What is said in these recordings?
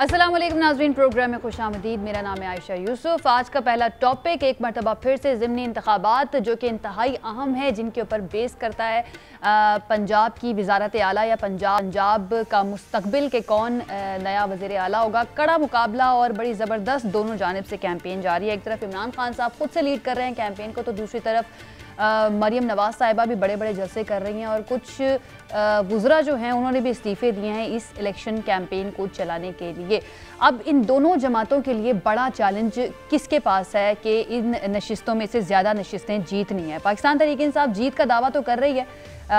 अस्सलाम वालेकुम नाज़रीन, प्रोग्राम में खुशामदीद। मेरा नाम है आयशा यूसुफ। आज का पहला टॉपिक एक मरतबा फिर से ज़िमनी इंतखाबात जो कि इंतहाई अहम है, जिनके ऊपर बेस करता है पंजाब की वज़ारत आला या पंजाब का मुस्तकबिल के कौन नया वज़ीर आला होगा। कड़ा मुकाबला और बड़ी ज़बरदस्त दोनों जानिब से कैंपेन जारी है। एक तरफ इमरान खान साहब खुद से लीड कर रहे हैं कैंपेन को, तो दूसरी तरफ मरियम नवाज़ साहिबा भी बड़े बड़े जलसे कर रही हैं और कुछ वुज़रा जो हैं उन्होंने भी इस्तीफ़े दिए हैं इस इलेक्शन कैंपेन को चलाने के लिए। अब इन दोनों जमातों के लिए बड़ा चैलेंज किसके पास है कि इन नशिस्तों में से ज़्यादा नशिस्तें जीतनी है। पाकिस्तान तहरीक इंसाफ जीत का दावा तो कर रही है,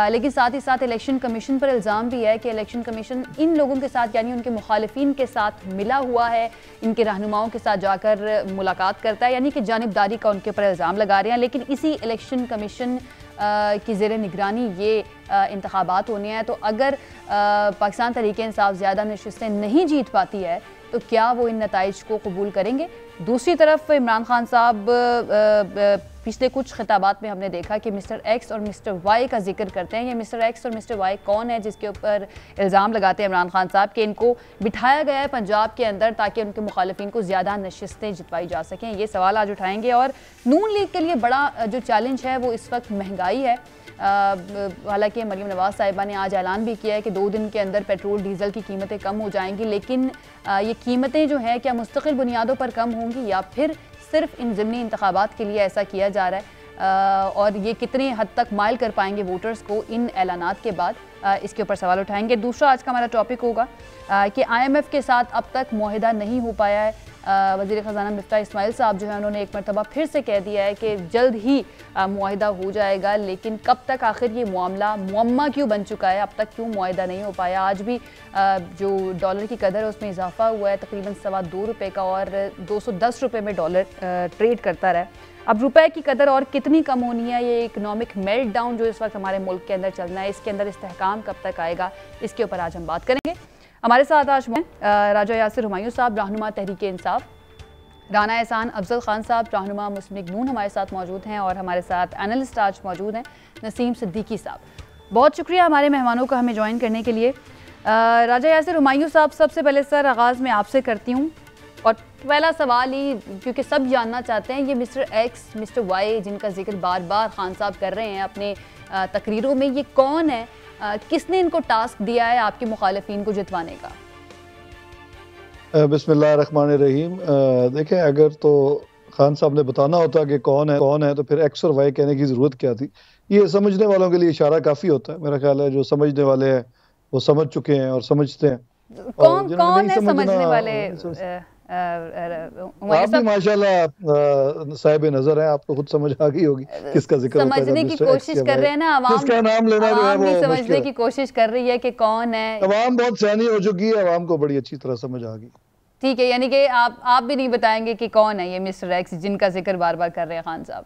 लेकिन साथ ही साथ इलेक्शन कमीशन पर इल्ज़ाम भी है कि इलेक्शन कमीशन इन लोगों के साथ यानी उनके मुखालिफिन के साथ मिला हुआ है, इनके रहनुमाओं के साथ जाकर मुलाकात करता है, यानी कि जानिबदारी का उनके ऊपर इल्ज़ाम लगा रहे हैं। लेकिन इसी इलेक्शन कमीशन की ज़ेर निगरानी ये इंतखाबात होने हैं, तो अगर पाकिस्तान तहरीक इंसाफ ज़्यादा नशिस्तें नहीं जीत पाती है तो क्या वो इन नताइज को कबूल करेंगे। दूसरी तरफ इमरान खान साहब पिछले कुछ खिताबात में हमने देखा कि मिस्टर एक्स और मिस्टर वाई का जिक्र करते हैं। ये मिस्टर एक्स और मिस्टर वाई कौन है जिसके ऊपर इल्ज़ाम लगाते हैं इमरान खान साहब कि इनको बिठाया गया है पंजाब के अंदर ताकि उनके मुखालिफिन को ज़्यादा नशिस्तें जितवाई जा सकें। ये सवाल आज उठाएंगे। और नून लीग के लिए बड़ा जो चैलेंज है वो इस वक्त महंगाई है। हालांकि मरियम नवाज़ साहिबा ने आज ऐलान भी किया है कि 2 दिन के अंदर पेट्रोल डीज़ल की कीमतें कम हो जाएंगी, लेकिन ये कीमतें जो हैं क्या मुस्तकिल बुनियादों पर कम होंगी या फिर सिर्फ इन ज़िमनी इंतखाबात के लिए ऐसा किया जा रहा है, और ये कितनी हद तक माइल कर पाएंगे वोटर्स को इन ऐलानात के बाद, इसके ऊपर सवाल उठाएंगे। दूसरा आज का हमारा टॉपिक होगा कि IMF के साथ अब तक मुआहिदा नहीं हो पाया है। वज़ीर ख़ज़ाना मिफ्ता इस्माइल साहब जो है उन्होंने एक मरतबा फिर से कह दिया है कि जल्द ही मुआहिदा हो जाएगा, लेकिन कब तक आखिर ये मामला मुअम्मा क्यों बन चुका है, अब तक क्यों मुआहिदा नहीं हो पाया। आज भी जो डॉलर की कदर है उसमें इजाफा हुआ है, तकरीबन ₹2.25 का, और $210 में डॉलर ट्रेड करता रहा। अब रुपए की कदर और कितनी कम होनी है, ये इकनॉमिक मेल्ट डाउन जो इस वक्त हमारे मुल्क के अंदर चलना है, इसके अंदर इस्तेहकाम कब तक आएगा, इसके ऊपर आज हम बात करेंगे। हमारे साथ आज राजा यासिर हुमायूं साहब रहनुमा तहरीक इंसाफ, राना एहसान अफजल खान साहब रहनुमा मुस्लिम लीग नून हमारे साथ मौजूद हैं, और हमारे साथ एनालिस्ट आज मौजूद हैं नसीम सिद्दीकी साहब। बहुत शुक्रिया हमारे मेहमानों का हमें ज्वाइन करने के लिए। राजा यासिर हुमायूं साहब, सबसे पहले सर आगाज़ में आपसे करती हूँ, और पहला सवाल ही क्योंकि सब जानना चाहते हैं, ये मिस्टर एक्स मिस्टर वाई जिनका जिक्र बार बार खान साहब कर रहे हैं अपने तकरीरों में, ये कौन है, किसने इनको टास्क दिया है आपके मुखालिफिन को जितवाने का? बिस्मिल्लाहिर्रहमानिर्रहीम। देखें, अगर तो खान साहब ने बताना होता कि कौन है तो फिर एक्स और वाई कहने की ज़रूरत क्या थी। ये समझने वालों के लिए इशारा काफ़ी होता है। मेरा ख्याल है जो समझने वाले हैं वो समझ चुके हैं और समझते हैं। कौन है समझने वाले? आप भी माशाल्लाह साहिब नजर है, आपको खुद समझ आ गई होगी किसका जिक्र होता है। समझने की कोशिश कर रहे हैं ना अवाम, किसका नाम लेना जो है वो समझने की कोशिश कर रही है कि कौन है। अवाम बहुत सयानी हो चुकी है, अवाम को बड़ी अच्छी तरह समझ आ गई। ठीक है, यानी कि आप भी नहीं बताएंगे कि कौन है ये मिस्टर एक्स जिनका जिक्र बार बार कर रहे हैं खान साहब।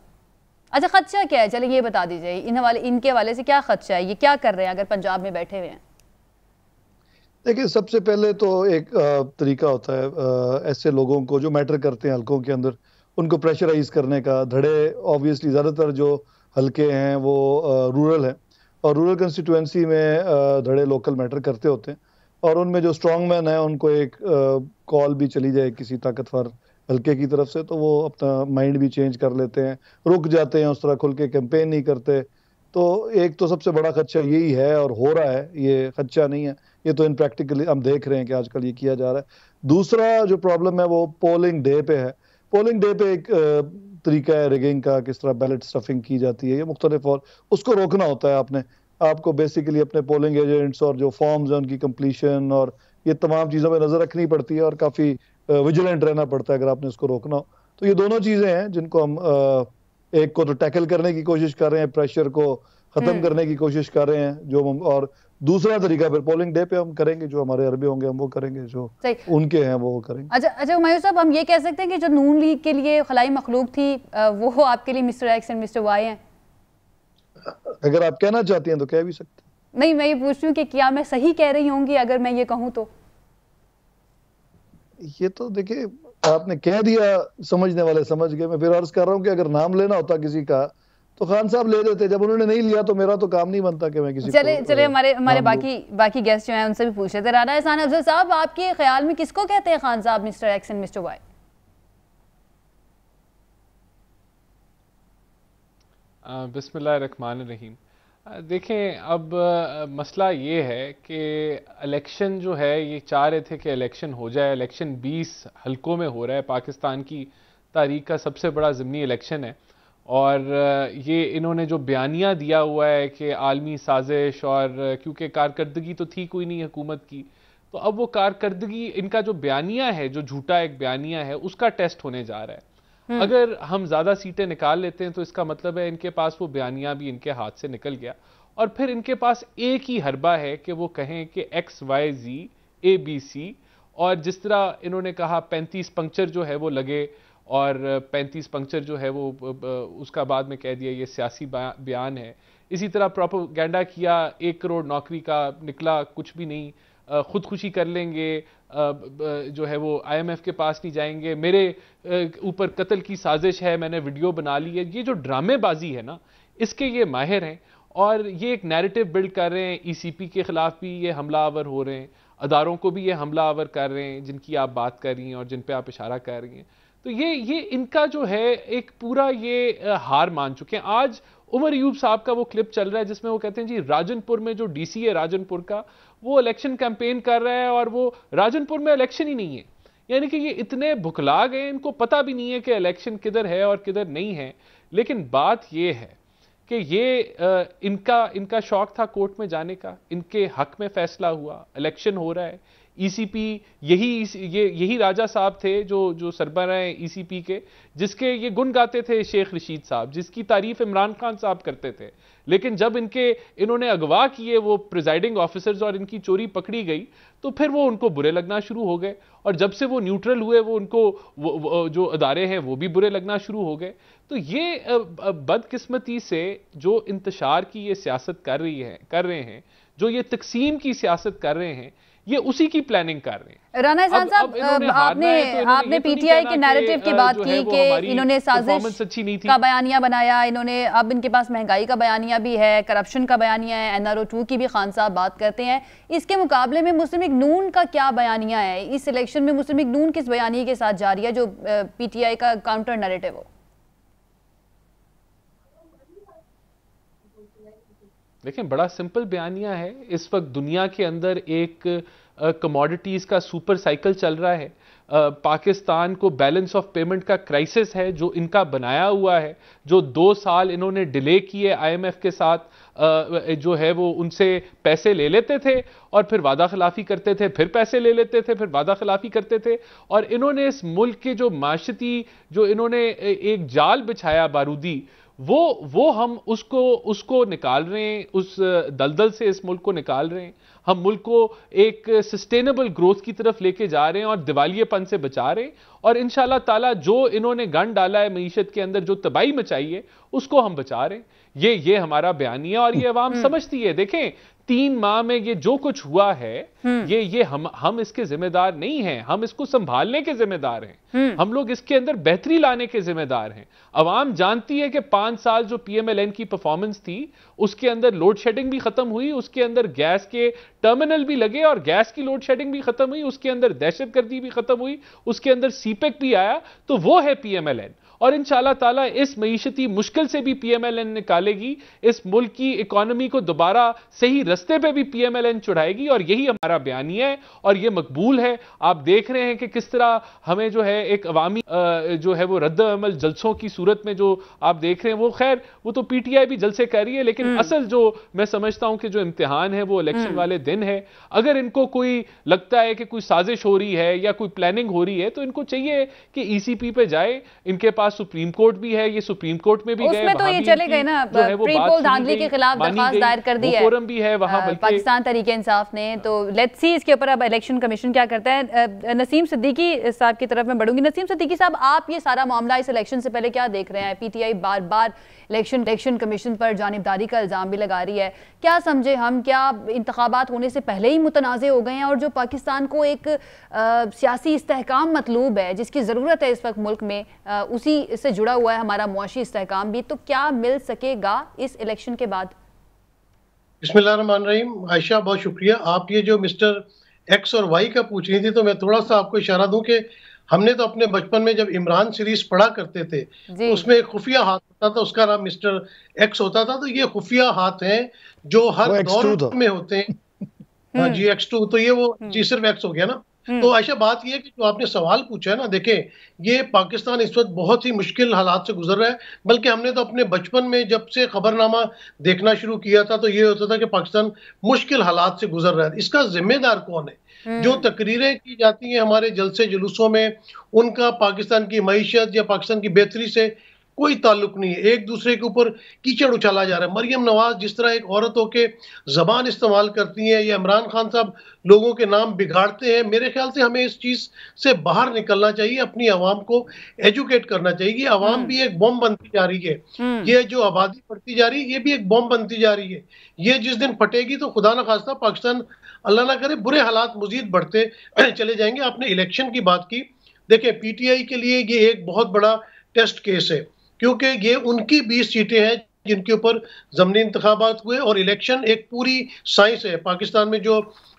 अच्छा, खदशा क्या है, चलिए ये बता दीजिए, इनके हवाले से क्या खदशा है, ये क्या कर रहे हैं अगर पंजाब में बैठे हुए हैं? देखिए, सबसे पहले तो एक तरीका होता है ऐसे लोगों को जो मैटर करते हैं हलकों के अंदर, उनको प्रेशराइज करने का। धड़े ऑब्वियसली ज़्यादातर जो हलके हैं वो रूरल हैं, और रूरल कंस्टिट्यूएंसी में धड़े लोकल मैटर करते होते हैं, और उनमें जो स्ट्रॉन्ग मैन है उनको एक कॉल भी चली जाए किसी ताकतवर हलके की तरफ से तो वो अपना माइंड भी चेंज कर लेते हैं, रुक जाते हैं, उस तरह खुल के कैंपेन नहीं करते। तो एक तो सबसे बड़ा खदशा यही है, और हो रहा है, ये खदशा नहीं है, ये तो इन प्रैक्टिकली हम देख रहे हैं कि आजकल ये किया जा रहा है। दूसरा जो प्रॉब्लम है वो पोलिंग डे पे है। पोलिंग डे पे एक तरीका है रिगिंग का, किस तरह बैलेट स्टफिंग की जाती है, ये मुख्तलिफ, और उसको रोकना होता है। आपको बेसिकली अपने पोलिंग एजेंट्स और जो फॉर्म्स हैं उनकी कंप्लीशन और ये तमाम चीज़ों पर नज़र रखनी पड़ती है, और काफ़ी विजिलेंट रहना पड़ता है अगर आपने उसको रोकना हो। तो ये दोनों चीज़ें हैं जिनको हम एक को तो टैकल करने की कोशिश कर रहे हैं, प्रेशर को खत्म करने की कोशिश कर रहे हैं जो हम, और दूसरा तरीका फिर पोलिंग डे पे हम करेंगे, जो हमारे अरबे होंगे हम वो करेंगे, जो उनके हैं वो करेंगे। अच्छा हुमायूं साहब, हम ये कह सकते हैं कि जो नून लीग के लिए खलाई मखलूक थी वो आपके लिए mister X and mister Y हैं? अगर आप कहना चाहती हैं तो कह भी सकते हैं। नहीं, मैं ये पूछ रही हूँ कि क्या मैं सही कह रही होंगी अगर मैं ये कहूँ तो? ये तो देखिए, आपने कह दिया, समझने वाले समझ गए। मैं फिर अर्ज कर रहा हूँ कि अगर नाम लेना होता किसी का तो खान साहब ले लेते, जब उन्होंने नहीं लिया तो मेरा तो काम नहीं बनता कि मैं किसी चले हमारे बाकी गेस्ट जो हैं उनसे भी पूछ लेते। राना एहसान अफजल साहब, आपके ख्याल में किसको कहते हैं Khan sahab, mister X and mister Y? बिस्मिल्लाहिर्रहमानिर्रहीम। देखें, अब मसला ये है कि इलेक्शन जो है, ये चाह रहे थे कि इलेक्शन हो जाए। इलेक्शन 20 हलकों में हो रहा है, पाकिस्तान की तारीख का सबसे बड़ा ज़िमनी इलेक्शन है। और ये इन्होंने जो बयानिया दिया हुआ है कि आलमी साजिश, और क्योंकि कारकर्दगी तो थी कोई नहीं हुकूमत की, तो अब वो कारकर्दगी, इनका जो बयानिया है, जो झूठा एक बयानिया है, उसका टेस्ट होने जा रहा है। अगर हम ज्यादा सीटें निकाल लेते हैं तो इसका मतलब है इनके पास वो बयानिया भी इनके हाथ से निकल गया, और फिर इनके पास एक ही हरबा है कि वो कहें कि XYZ ABC। और जिस तरह इन्होंने कहा 35 पंक्चर जो है वो लगे, और 35 पंक्चर जो है वो उसका बाद में कह दिया ये सियासी बयान है। इसी तरह प्रोपेगेंडा किया, 1 करोड़ नौकरी का निकला कुछ भी नहीं, खुदकुशी कर लेंगे, जो है वो IMF के पास नहीं जाएंगे, मेरे ऊपर कत्ल की साजिश है, मैंने वीडियो बना ली है। ये जो ड्रामेबाजी है ना, इसके ये माहिर हैं, और ये एक नैरेटिव बिल्ड कर रहे हैं। ECP के खिलाफ भी ये हमलावर हो रहे हैं, अदारों को भी ये हमलावर कर रहे हैं जिनकी आप बात कर रही हैं और जिन पे आप इशारा कर रही हैं। तो ये इनका जो है एक पूरा ये हार मान चुके हैं। आज उमर अयूब साहब का वो क्लिप चल रहा है जिसमें वो कहते हैं जी राजनपुर में जो DC है राजनपुर का, वो इलेक्शन कैंपेन कर रहा है और वो राजनपुर में इलेक्शन ही नहीं है। यानी कि ये इतने भुखला गए, इनको पता भी नहीं है कि इलेक्शन किधर है और किधर नहीं है। लेकिन बात ये है कि ये इनका शौक था कोर्ट में जाने का, इनके हक में फैसला हुआ, इलेक्शन हो रहा है। ECP यही राजा साहब थे जो सरबराह हैं ECP के, जिसके ये गुण गाते थे शेख रशीद साहब, जिसकी तारीफ इमरान खान साहब करते थे। लेकिन जब इन्होंने अगवा किए वो प्रिजाइडिंग ऑफिसर्स और इनकी चोरी पकड़ी गई, तो फिर वो उनको बुरे लगना शुरू हो गए। और जब से वो न्यूट्रल हुए, वो उनको जो अदारे हैं वो भी बुरे लगना शुरू हो गए। तो ये बदकिस्मती से जो इंतशार की ये सियासत कर रहे हैं, जो ये तकसीम की सियासत कर रहे हैं, ये उसी की प्लानिंग कर रहे हैं। राना एहसान साहब, आपने PTI के नैरेटिव की बात की कि इन्होंने साजिश का बयानिया बनाया, इन्होंने अब इनके पास महंगाई का बयानिया भी है, करप्शन का बयानिया है, NRO 2 की भी खान साहब बात करते हैं। इसके मुकाबले में मुस्लिम लीग नून का क्या बयानिया है? इस इलेक्शन में मुस्लिम लीग नून किस बयानिए के साथ जा रही है जो PTI का काउंटर नैरेटिव हो? देखें, बड़ा सिंपल बयानिया है। इस वक्त दुनिया के अंदर एक कमोडिटीज का सुपर साइकिल चल रहा है। पाकिस्तान को बैलेंस ऑफ पेमेंट का क्राइसिस है जो इनका बनाया हुआ है, जो 2 साल इन्होंने डिले किए IMF के साथ, जो है वो उनसे पैसे ले लेते थे और फिर वादा खिलाफी करते थे, फिर पैसे ले लेते थे, फिर वादा खिलाफी करते थे। और इन्होंने इस मुल्क के जो माशती, जो इन्होंने एक जाल बिछाया बारूदी, वो हम उसको निकाल रहे हैं, उस दलदल से इस मुल्क को निकाल रहे हैं। हम मुल्क को एक सस्टेनेबल ग्रोथ की तरफ लेके जा रहे हैं और दिवालियेपन से बचा रहे हैं। और इंशाल्लाह ताला जो इन्होंने गन डाला है मईशत के अंदर, जो तबाही मचाई है, उसको हम बचा रहे हैं। ये हमारा बयानिया और ये अवाम समझती है। देखें, 3 माह में ये जो कुछ हुआ है, ये हम इसके जिम्मेदार नहीं हैं, हम इसको संभालने के जिम्मेदार हैं। हम लोग इसके अंदर बेहतरी लाने के जिम्मेदार हैं। अवाम जानती है कि 5 साल जो PMLN की परफॉर्मेंस थी, उसके अंदर लोड शेडिंग भी खत्म हुई, उसके अंदर गैस के टर्मिनल भी लगे और गैस की लोड शेडिंग भी खत्म हुई, उसके अंदर दहशतगर्दी भी खत्म हुई, उसके अंदर CPEC भी आया। तो वो है PMLN। और इंशाल्लाह ताला इस मईशती मुश्किल से भी PMLN निकालेगी, इस मुल्क की इकोनॉमी को दोबारा सही रास्ते पे भी PMLN चढ़ाएगी। और यही हमारा बयानिया है और ये मकबूल है। आप देख रहे हैं कि किस तरह हमें जो है एक अवामी जो है वो रद्द अमल जलसों की सूरत में जो आप देख रहे हैं, वो खैर वो तो PTI भी जलसे कर रही है, लेकिन असल जो मैं समझता हूं कि जो इम्तिहान है वो इलेक्शन वाले दिन है। अगर इनको कोई लगता है कि कोई साजिश हो रही है या कोई प्लानिंग हो रही है, तो इनको चाहिए कि ECP पे जाए। इनके पास सुप्रीम कोर्ट भी है, ये सुप्रीम कोर्ट में भी गए, उसमें तो ये चले गए ना, प्री पोल धांधली के खिलाफ दरखास्त दायर कर दी है, फोरम भी है वहां पाकिस्तान तहरीक इंसाफ ने। तो लेट्स सी इसके ऊपर अब इलेक्शन कमीशन क्या करता है। नसीम सिद्दीकी साहब की तरफ मैं बढ़ूंगी। नसीम सिद्दीकी साहब, आप ये सारा मामला इस इलेक्शन से पहले क्या देख रहे हैं? PTI बार बार इलेक्शन कमीशन पर जानिबदारी का इल्जाम भी लगा रही है। क्या समझे हम, क्या इंतखाबात होने से पहले ही मुतनाज़े हो गए हैं और जो पाकिस्तान को एक सियासी इस्तेहकाम मतलूब है, जिसकी ज़रूरत है इस वक्त मुल्क में, उसी उसी से जुड़ा हुआ है हमारा मुआशी इस्तेहकाम भी, तो क्या मिल सकेगा इस इलेक्शन के बाद? बिस्मिल्लाहिर्रहमानिर्रहीम। आयशा, बहुत शुक्रिया। आप ये जो मिस्टर एक्स और वाई का पूछ रही थी, तो मैं थोड़ा सा आपको इशारा दूं कि हमने तो अपने बचपन में जब इमरान सीरीज पढ़ा करते थे तो उसमें एक खुफिया हाथ होता था, उसका नाम मिस्टर एक्स होता था। तो ये खुफिया हाथ हैं जो हर दौर में होते हैं। हाँ जी, X2। तो ये वो जी सिर्फ एक्स हो गया ना। तो आयशा, बात ये है कि जो आपने सवाल पूछा है ना, देखें, ये पाकिस्तान इस वक्त बहुत ही मुश्किल हालात से गुजर रहा है। बल्कि हमने तो अपने बचपन में जब से खबरनामा देखना शुरू किया था तो ये होता था कि पाकिस्तान मुश्किल हालात से गुजर रहा है। इसका जिम्मेदार कौन है? जो तकरीरें की जाती हैं हमारे जलसे जुलूसों में, उनका पाकिस्तान की मईशत या पाकिस्तान की बेहतरी से कोई ताल्लुक नहीं है। एक दूसरे के ऊपर कीचड़ उछाला जा रहा है। मरियम नवाज जिस तरह एक औरत होके जबान इस्तेमाल करती हैं, या इमरान खान साहब लोगों के नाम बिगाड़ते हैं, मेरे ख्याल से हमें इस चीज से बाहर निकलना चाहिए, अपनी आवाम को एजुकेट करना चाहिए। ये आवाम भी एक बॉम्ब बनती जा रही है। ये जो आबादी बढ़ती जा रही है, ये भी एक बॉम्ब बनती जा रही है। ये जिस दिन फटेगी तो खुदा ना खास्ता पाकिस्तान, अल्लाह ना करे, बुरे हालात मजीद बढ़ते चले जाएंगे। आपने इलेक्शन की बात की, देखिए पीटीआई के लिए ये एक बहुत बड़ा टेस्ट केस है, क्योंकि ये उनकी 20 सीटें हैं जिनके ऊपर ज़मनी इंतखाबात हुए। और इलेक्शन एक पूरी साइंस है। पाकिस्तान में जो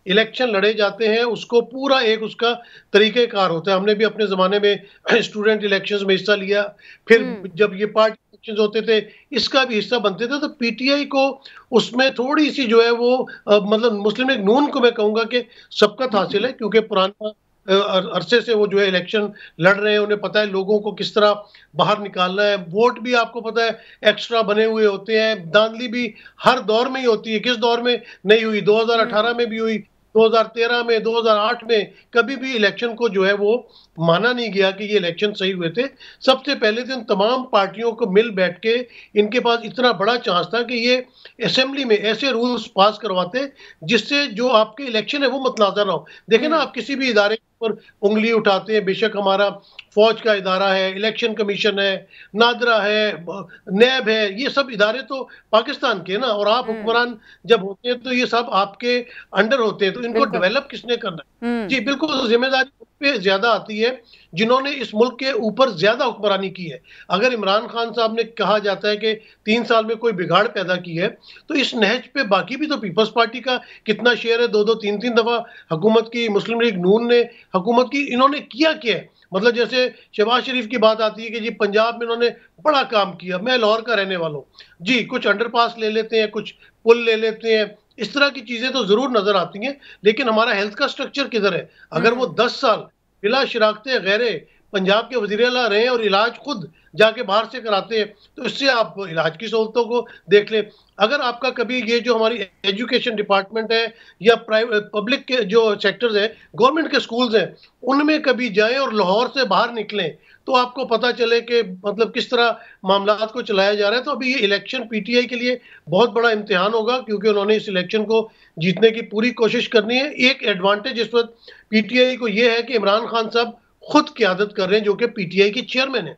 इलेक्शन लड़े जाते हैं उसको पूरा एक उसका तरीक़ेकार होता है। हमने भी अपने ज़माने में स्टूडेंट इलेक्शंस में हिस्सा लिया, फिर जब ये पार्टी इलेक्शंस होते थे इसका भी हिस्सा बनते थे। तो पीटीआई को उसमें थोड़ी सी जो है वो मतलब मुस्लिम लीग नून को मैं कहूँगा कि सबकत हासिल है, क्योंकि पुराना अरसे से वो जो है इलेक्शन लड़ रहे हैं। उन्हें पता है लोगों को किस तरह बाहर निकालना है। वोट भी आपको पता है एक्स्ट्रा बने हुए होते हैं। धांधली भी हर दौर में ही होती है। किस दौर में नहीं हुई? 2018 में भी हुई, 2013 में, 2008 में। कभी भी इलेक्शन को जो है वो माना नहीं गया कि ये इलेक्शन सही हुए थे। सबसे पहले तो इन तमाम पार्टियों को मिल बैठ के इनके पास इतना बड़ा चांस था कि ये असेंबली में ऐसे रूल्स पास करवाते जिससे जो आपके इलेक्शन है वो मतनाज़ा ना हो। देखें ना, आप किसी भी इदारे पर उंगली उठाते हैं, बेशक हमारा फौज का इदारा है, इलेक्शन कमीशन है, नादरा है, नैब है, ये सब इदारे तो पाकिस्तान के ना। और आप हुक्मरान जब होते हैं तो ये सब आपके अंडर होते हैं। तो इनको डेवलप किसने करना है? जी बिल्कुल, जिम्मेदारी उन पे ज्यादा आती है जिन्होंने इस मुल्क के ऊपर ज्यादा हुक्मरानी की है। अगर इमरान खान साहब ने कहा जाता है कि 3 साल में कोई बिगाड़ पैदा की है, तो इस नहज पे बाकी भी तो पीपल्स पार्टी का कितना शेयर है? 2-2, 3-3 दफा हुकूमत की, मुस्लिम लीग नून ने हुकूमत की, इन्होंने किया क्या है? मतलब जैसे शहबाज शरीफ की बात आती है कि जी पंजाब में इन्होंने बड़ा काम किया। मैं लाहौर का रहने वाला हूँ जी, कुछ अंडरपास ले लेते हैं, कुछ पुल ले लेते हैं, इस तरह की चीजें तो जरूर नजर आती हैं। लेकिन हमारा हेल्थ का स्ट्रक्चर किधर है? अगर वो 10 साल बिला शराकते गैरे पंजाब के वजीर आला रहे और इलाज खुद जाके बाहर से कराते हैं, तो इससे आप इलाज की सहूलतों को देख लें। अगर आपका कभी ये जो हमारी एजुकेशन डिपार्टमेंट है या प्राइवेट पब्लिक के जो सेक्टर्स हैं, गवर्नमेंट के स्कूल्स हैं, उनमें कभी जाएं और लाहौर से बाहर निकलें तो आपको पता चले कि मतलब किस तरह मामलात को चलाया जा रहा है। तो अभी ये इलेक्शन पीटीआई के लिए बहुत बड़ा इम्तिहान होगा, क्योंकि उन्होंने इस इलेक्शन को जीतने की पूरी कोशिश करनी है। एक एडवांटेज इस वक्त पीटीआई को ये है कि इमरान खान साहब खुद क़यादत कर रहे हैं, जो कि पीटीआई के चेयरमैन है।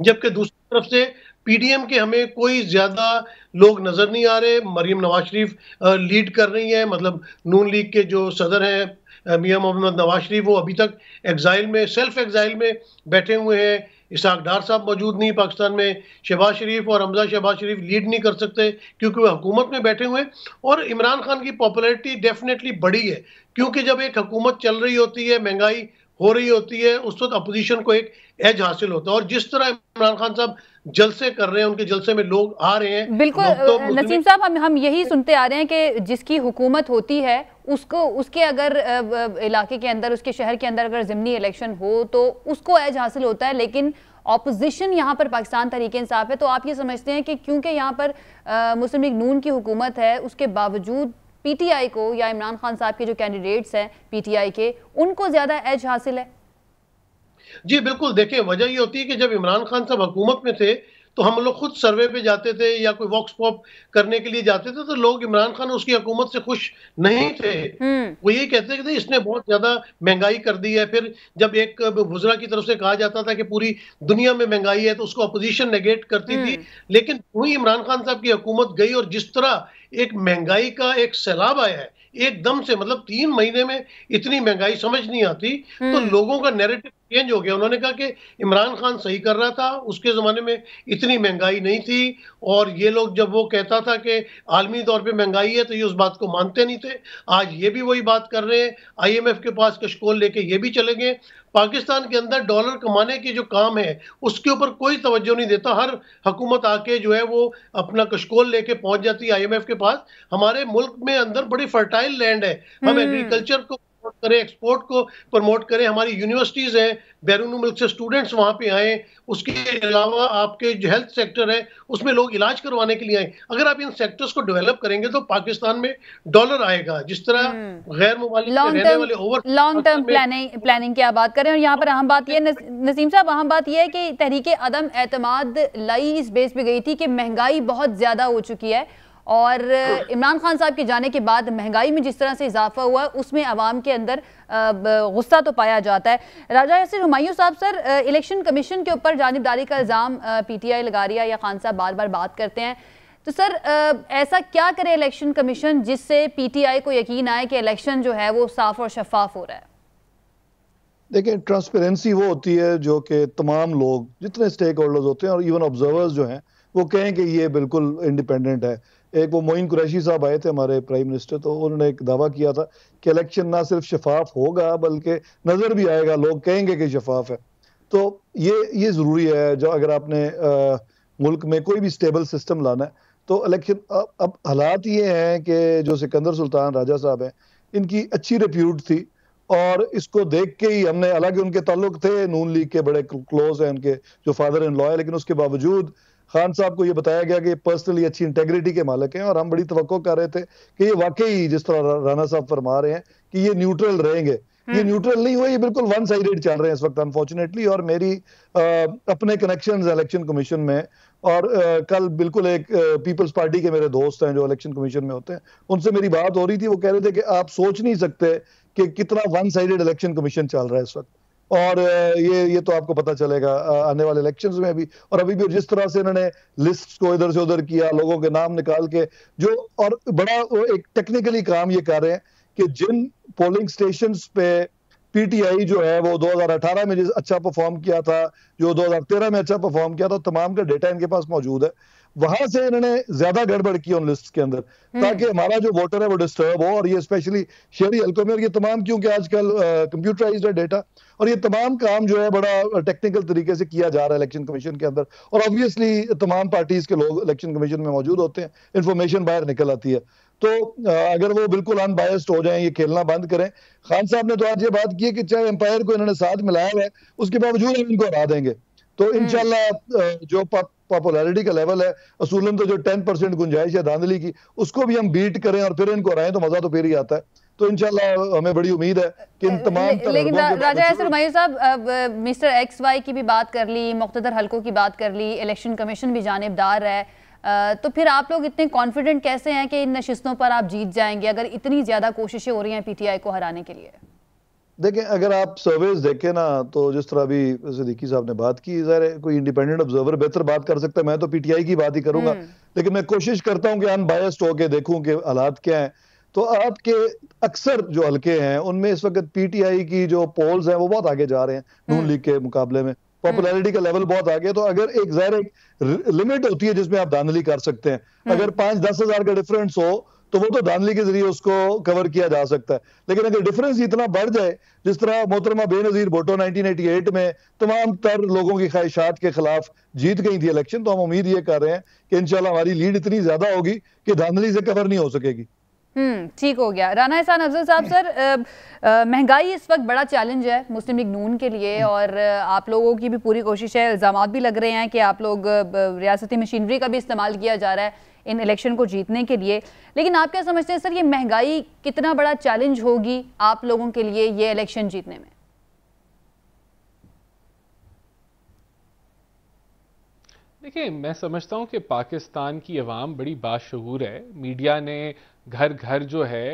जबकि दूसरी तरफ से पीडीएम के हमें कोई ज्यादा लोग नजर नहीं आ रहे। मरियम नवाज शरीफ लीड कर रही है, मतलब नून लीग के जो सदर हैं मियां मोहम्मद नवाज शरीफ, वो अभी तक एग्जाइल में, सेल्फ एग्जाइल में बैठे हुए हैं। इसहाक डार साहब मौजूद नहीं पाकिस्तान में। शहबाज शरीफ और हमजा शहबाज शरीफ लीड नहीं कर सकते क्योंकि वो हुकूमत में बैठे हुए हैं। और इमरान खान की पॉपुलैरिटी डेफिनेटली बढ़ी है, क्योंकि जब एक हुकूमत चल रही होती है, महंगाई हो रही होती है, उस वक्त अपोजिशन को एक एज हासिल होता है। और जिस तरह इमरान खान साहब जलसे कर रहे हैं, उनके जलसे में लोग आ रहे हैं। बिल्कुल तो नसीम साहब, हम यही सुनते आ रहे हैं कि जिसकी हुकूमत होती है उसको, उसके अगर इलाके के अंदर, उसके शहर के अंदर अगर ज़िमनी इलेक्शन हो तो उसको एज हासिल होता है। लेकिन ऑपोजिशन यहाँ पर पाकिस्तान तहरीक इंसाफ है। तो आप ये समझते हैं कि क्योंकि यहाँ पर मुस्लिम लीग नून की हुकूमत है, उसके बावजूद पीटीआई को या इमरान खान साहब के जो कैंडिडेट्स हैं पीटीआई के, उनको ज्यादा एज हासिल है? जी बिल्कुल, देखिए वजह ये होती है कि जब इमरान खान साहब हुकूमत में थे तो हम लोग खुद सर्वे पे जाते थे या कोई वॉक्स पॉप करने के लिए जाते थे, तो लोग इमरान खान उसकी हुकूमत से खुश नहीं थे। वो यही कहते थे इसने बहुत ज्यादा महंगाई कर दी है। फिर जब एक वुज़रा की तरफ से कहा जाता था कि पूरी दुनिया में महंगाई है, तो उसको अपोजिशन नेगेट करती थी। लेकिन वही इमरान खान साहब की हुकूमत गई और जिस तरह एक महंगाई का एक सैलाब आया है एकदम से, मतलब 3 महीने में इतनी महंगाई समझ नहीं आती। तो लोगों का नैरेटिव चेंज हो गया। उन्होंने कहा कि इमरान खान सही कर रहा था, उसके जमाने में इतनी महंगाई नहीं थी, और ये लोग जब वो कहता था कि आलमी तौर पे महंगाई है तो ये उस बात को मानते नहीं थे। आज ये भी वही बात कर रहे हैं, आईएमएफ के पास कशकोल लेके ये भी चले गए। पाकिस्तान के अंदर डॉलर कमाने के जो काम है उसके ऊपर कोई तवज्जो नहीं देता। हर हुकूमत आके जो है वो अपना कशकोल लेके पहुंच जाती है आईएमएफ के पास। हमारे मुल्क में अंदर बड़ी फर्टाइल लैंड है, हम एग्रीकल्चर को प्रमोट करें, एक्सपोर्ट को प्रमोट करें, हमारी यूनिवर्सिटीज हैं, बैरून मुल्क से स्टूडेंट्स वहां पे आए, उसके अलावा आपके जो हेल्थ सेक्टर है उसमें लोग इलाज करवाने के लिए आए। अगर आप इन सेक्टर्स को डेवलप करेंगे तो पाकिस्तान में डॉलर आएगा। जिस तरह गैर मुमालिक में रहने वाले ओवर लॉन्ग टर्म प्लानिंग की आप बात करें। और यहाँ पर अहम बात यह नसीम साहब, अहम बात यह है कि तहरीक अदम एतमाद लाई इस बेस पे गई थी कि महंगाई बहुत ज्यादा हो चुकी है, और इमरान खान साहब के जाने के बाद महंगाई में जिस तरह से इजाफा हुआ है उसमें आवाम के अंदर गुस्सा तो पाया जाता है। राजा यासिर हुमायूं साहब, सर इलेक्शन कमीशन के ऊपर जानिबदारी का इल्ज़ाम पीटीआई लगा रही है या खान साहब बार बार बात करते हैं, तो सर ऐसा क्या करे इलेक्शन कमीशन जिससे पीटीआई को यकीन आए कि इलेक्शन जो है वो साफ और शफाफ हो रहा है? देखिए, ट्रांसपेरेंसी वो होती है जो कि तमाम लोग, जितने स्टेक होल्डर्स होते हैं और इवन ऑब्जर्वर्स जो हैं, वो कहें कि ये बिल्कुल इंडिपेंडेंट है। एक वो मोइन कुरैशी साहब आए थे हमारे प्राइम मिनिस्टर, तो उन्होंने एक दावा किया था कि इलेक्शन ना सिर्फ शफाफ होगा बल्कि नजर भी आएगा, लोग कहेंगे कि शफाफ है। तो ये जरूरी है। जो अगर आपने मुल्क में कोई भी स्टेबल सिस्टम लाना है तो इलेक्शन, अब हालात ये हैं कि जो सिकंदर सुल्तान राजा साहब हैं, इनकी अच्छी रिप्यूट थी, और इसको देख के ही हमने, हालांकि उनके ताल्लुक थे नून लीग के, बड़े क्लोज हैं उनके जो फादर इन लॉ है, लेकिन उसके बावजूद खान साहब को ये बताया गया कि पर्सनली अच्छी इंटेग्रिटी के मालिक हैं, और हम बड़ी तवक्को कर रहे थे कि ये वाकई जिस तरह राणा साहब फरमा रहे हैं कि ये न्यूट्रल रहेंगे। ये न्यूट्रल नहीं हुए, ये बिल्कुल वन साइडेड चल रहे हैं इस वक्त अनफॉर्चुनेटली। और मेरी अपने कनेक्शंस इलेक्शन कमीशन में, और कल बिल्कुल एक पीपल्स पार्टी के मेरे दोस्त हैं जो इलेक्शन कमीशन में होते हैं, उनसे मेरी बात हो रही थी। वो कह रहे थे कि आप सोच नहीं सकते कि कितना वन साइडेड इलेक्शन कमीशन चल रहा है इस वक्त, और ये तो आपको पता चलेगा आने वाले इलेक्शंस में भी। और अभी भी जिस तरह से इन्होंने लिस्ट को इधर से उधर किया, लोगों के नाम निकाल के जो, और बड़ा एक टेक्निकली काम ये कर रहे हैं कि जिन पोलिंग स्टेशंस पे पीटीआई जो है वो 2018 में अच्छा परफॉर्म किया था, जो 2013 में अच्छा परफॉर्म किया था, तमाम का डेटा इनके पास मौजूद है। वहां से इन्होंने ज्यादा गड़बड़ की उन लिस्ट के अंदर, ताकि हमारा जो वोटर है वो डिस्टर्ब हो। और ये स्पेशली शहरी हल्कों में, और ये तमाम, क्योंकि आजकल कंप्यूटराइज्ड है डेटा, और ये तमाम काम जो है बड़ा टेक्निकल तरीके से किया जा रहा है इलेक्शन कमीशन के अंदर। और ऑब्वियसली तमाम पार्टीज के लोग इलेक्शन कमीशन में मौजूद होते हैं, इंफॉर्मेशन बाहर निकल आती है। तो अगर वो बिल्कुल अनबायस्ड हो जाएं, ये खेलना बंद करें। खान साहब ने तो आज ये बात की है कि चाहे एम्पायर को इन्होंने साथ मिलाया है, उसके बावजूद हम इनको हरा देंगे। तो इंशाल्लाह जो पॉपुलैरिटी का लेवल है, असूलन तो जो 10% गुंजाइश है धांधली की, उसको भी हम बीट करें और फिर इनको हराएं तो मजा तो फिर ही आता है। तो इंशाल्लाह हमें बड़ी उम्मीद है कि इन तमाम लेकिन राजा यासिर हुमायूं साहब, मिस्टर XY की भी बात कर ली, मुख्तदर हल्कों की बात कर ली, इलेक्शन कमीशन भी जानिबदार है, तो फिर आप लोग इतने कॉन्फिडेंट कैसे हैं कि इन नशिस्तों पर आप जीत जाएंगे अगर इतनी ज्यादा कोशिशें हो रही हैं पीटीआई को हराने के लिए? देखें, अगर आप सर्वेज देखें ना, तो जिस तरह अभी सिद्दीकी साहब ने बात की, ज़ाहिर कोई इंडिपेंडेंट ऑब्जर्वर बेहतर बात कर सकता है, मैं तो पीटीआई की बात ही करूंगा। लेकिन मैं कोशिश करता हूं कि अनबायस्ड होके देखूं कि हालात क्या हैं। तो आपके अक्सर जो हल्के हैं उनमें इस वक्त पीटीआई की जो पोल्स हैं वो बहुत आगे जा रहे हैं नून लीग के मुकाबले में, पॉपुलैरिटी का लेवल बहुत आगे। तो अगर एक ज़ाहिर एक लिमिट होती है जिसमें आप धांधली कर सकते हैं, अगर 5-10 हजार का डिफरेंस हो तो वो तो धांधली के जरिए उसको कवर किया जा सकता है। लेकिन अगर डिफरेंस इतना बढ़ जाए, जिस तरह मोहतरमा बेनजीर भुट्टो 1988 में तमाम तर लोगों की ख्वाहिशात के खिलाफ जीत गई थी इलेक्शन, तो हम उम्मीद ये कर रहे हैं कि इंशाल्लाह हमारी लीड इतनी ज्यादा होगी कि धांधली से कवर नहीं हो सकेगी। ठीक हो गया। राना एहसान अफजल साहब, सर महंगाई इस वक्त बड़ा चैलेंज है मुस्लिम लीग नून के लिए, और आप लोगों की भी पूरी कोशिश है, इल्जामात भी लग रहे हैं कि आप लोग रियासती मशीनरी का भी इस्तेमाल किया जा रहा है इन इलेक्शन को जीतने के लिए। लेकिन आप क्या समझते हैं सर, ये महंगाई कितना बड़ा चैलेंज होगी आप लोगों के लिए ये इलेक्शन जीतने में? देखिए, मैं समझता हूं कि पाकिस्तान की अवाम बड़ी बाशऊर है। मीडिया ने घर घर जो है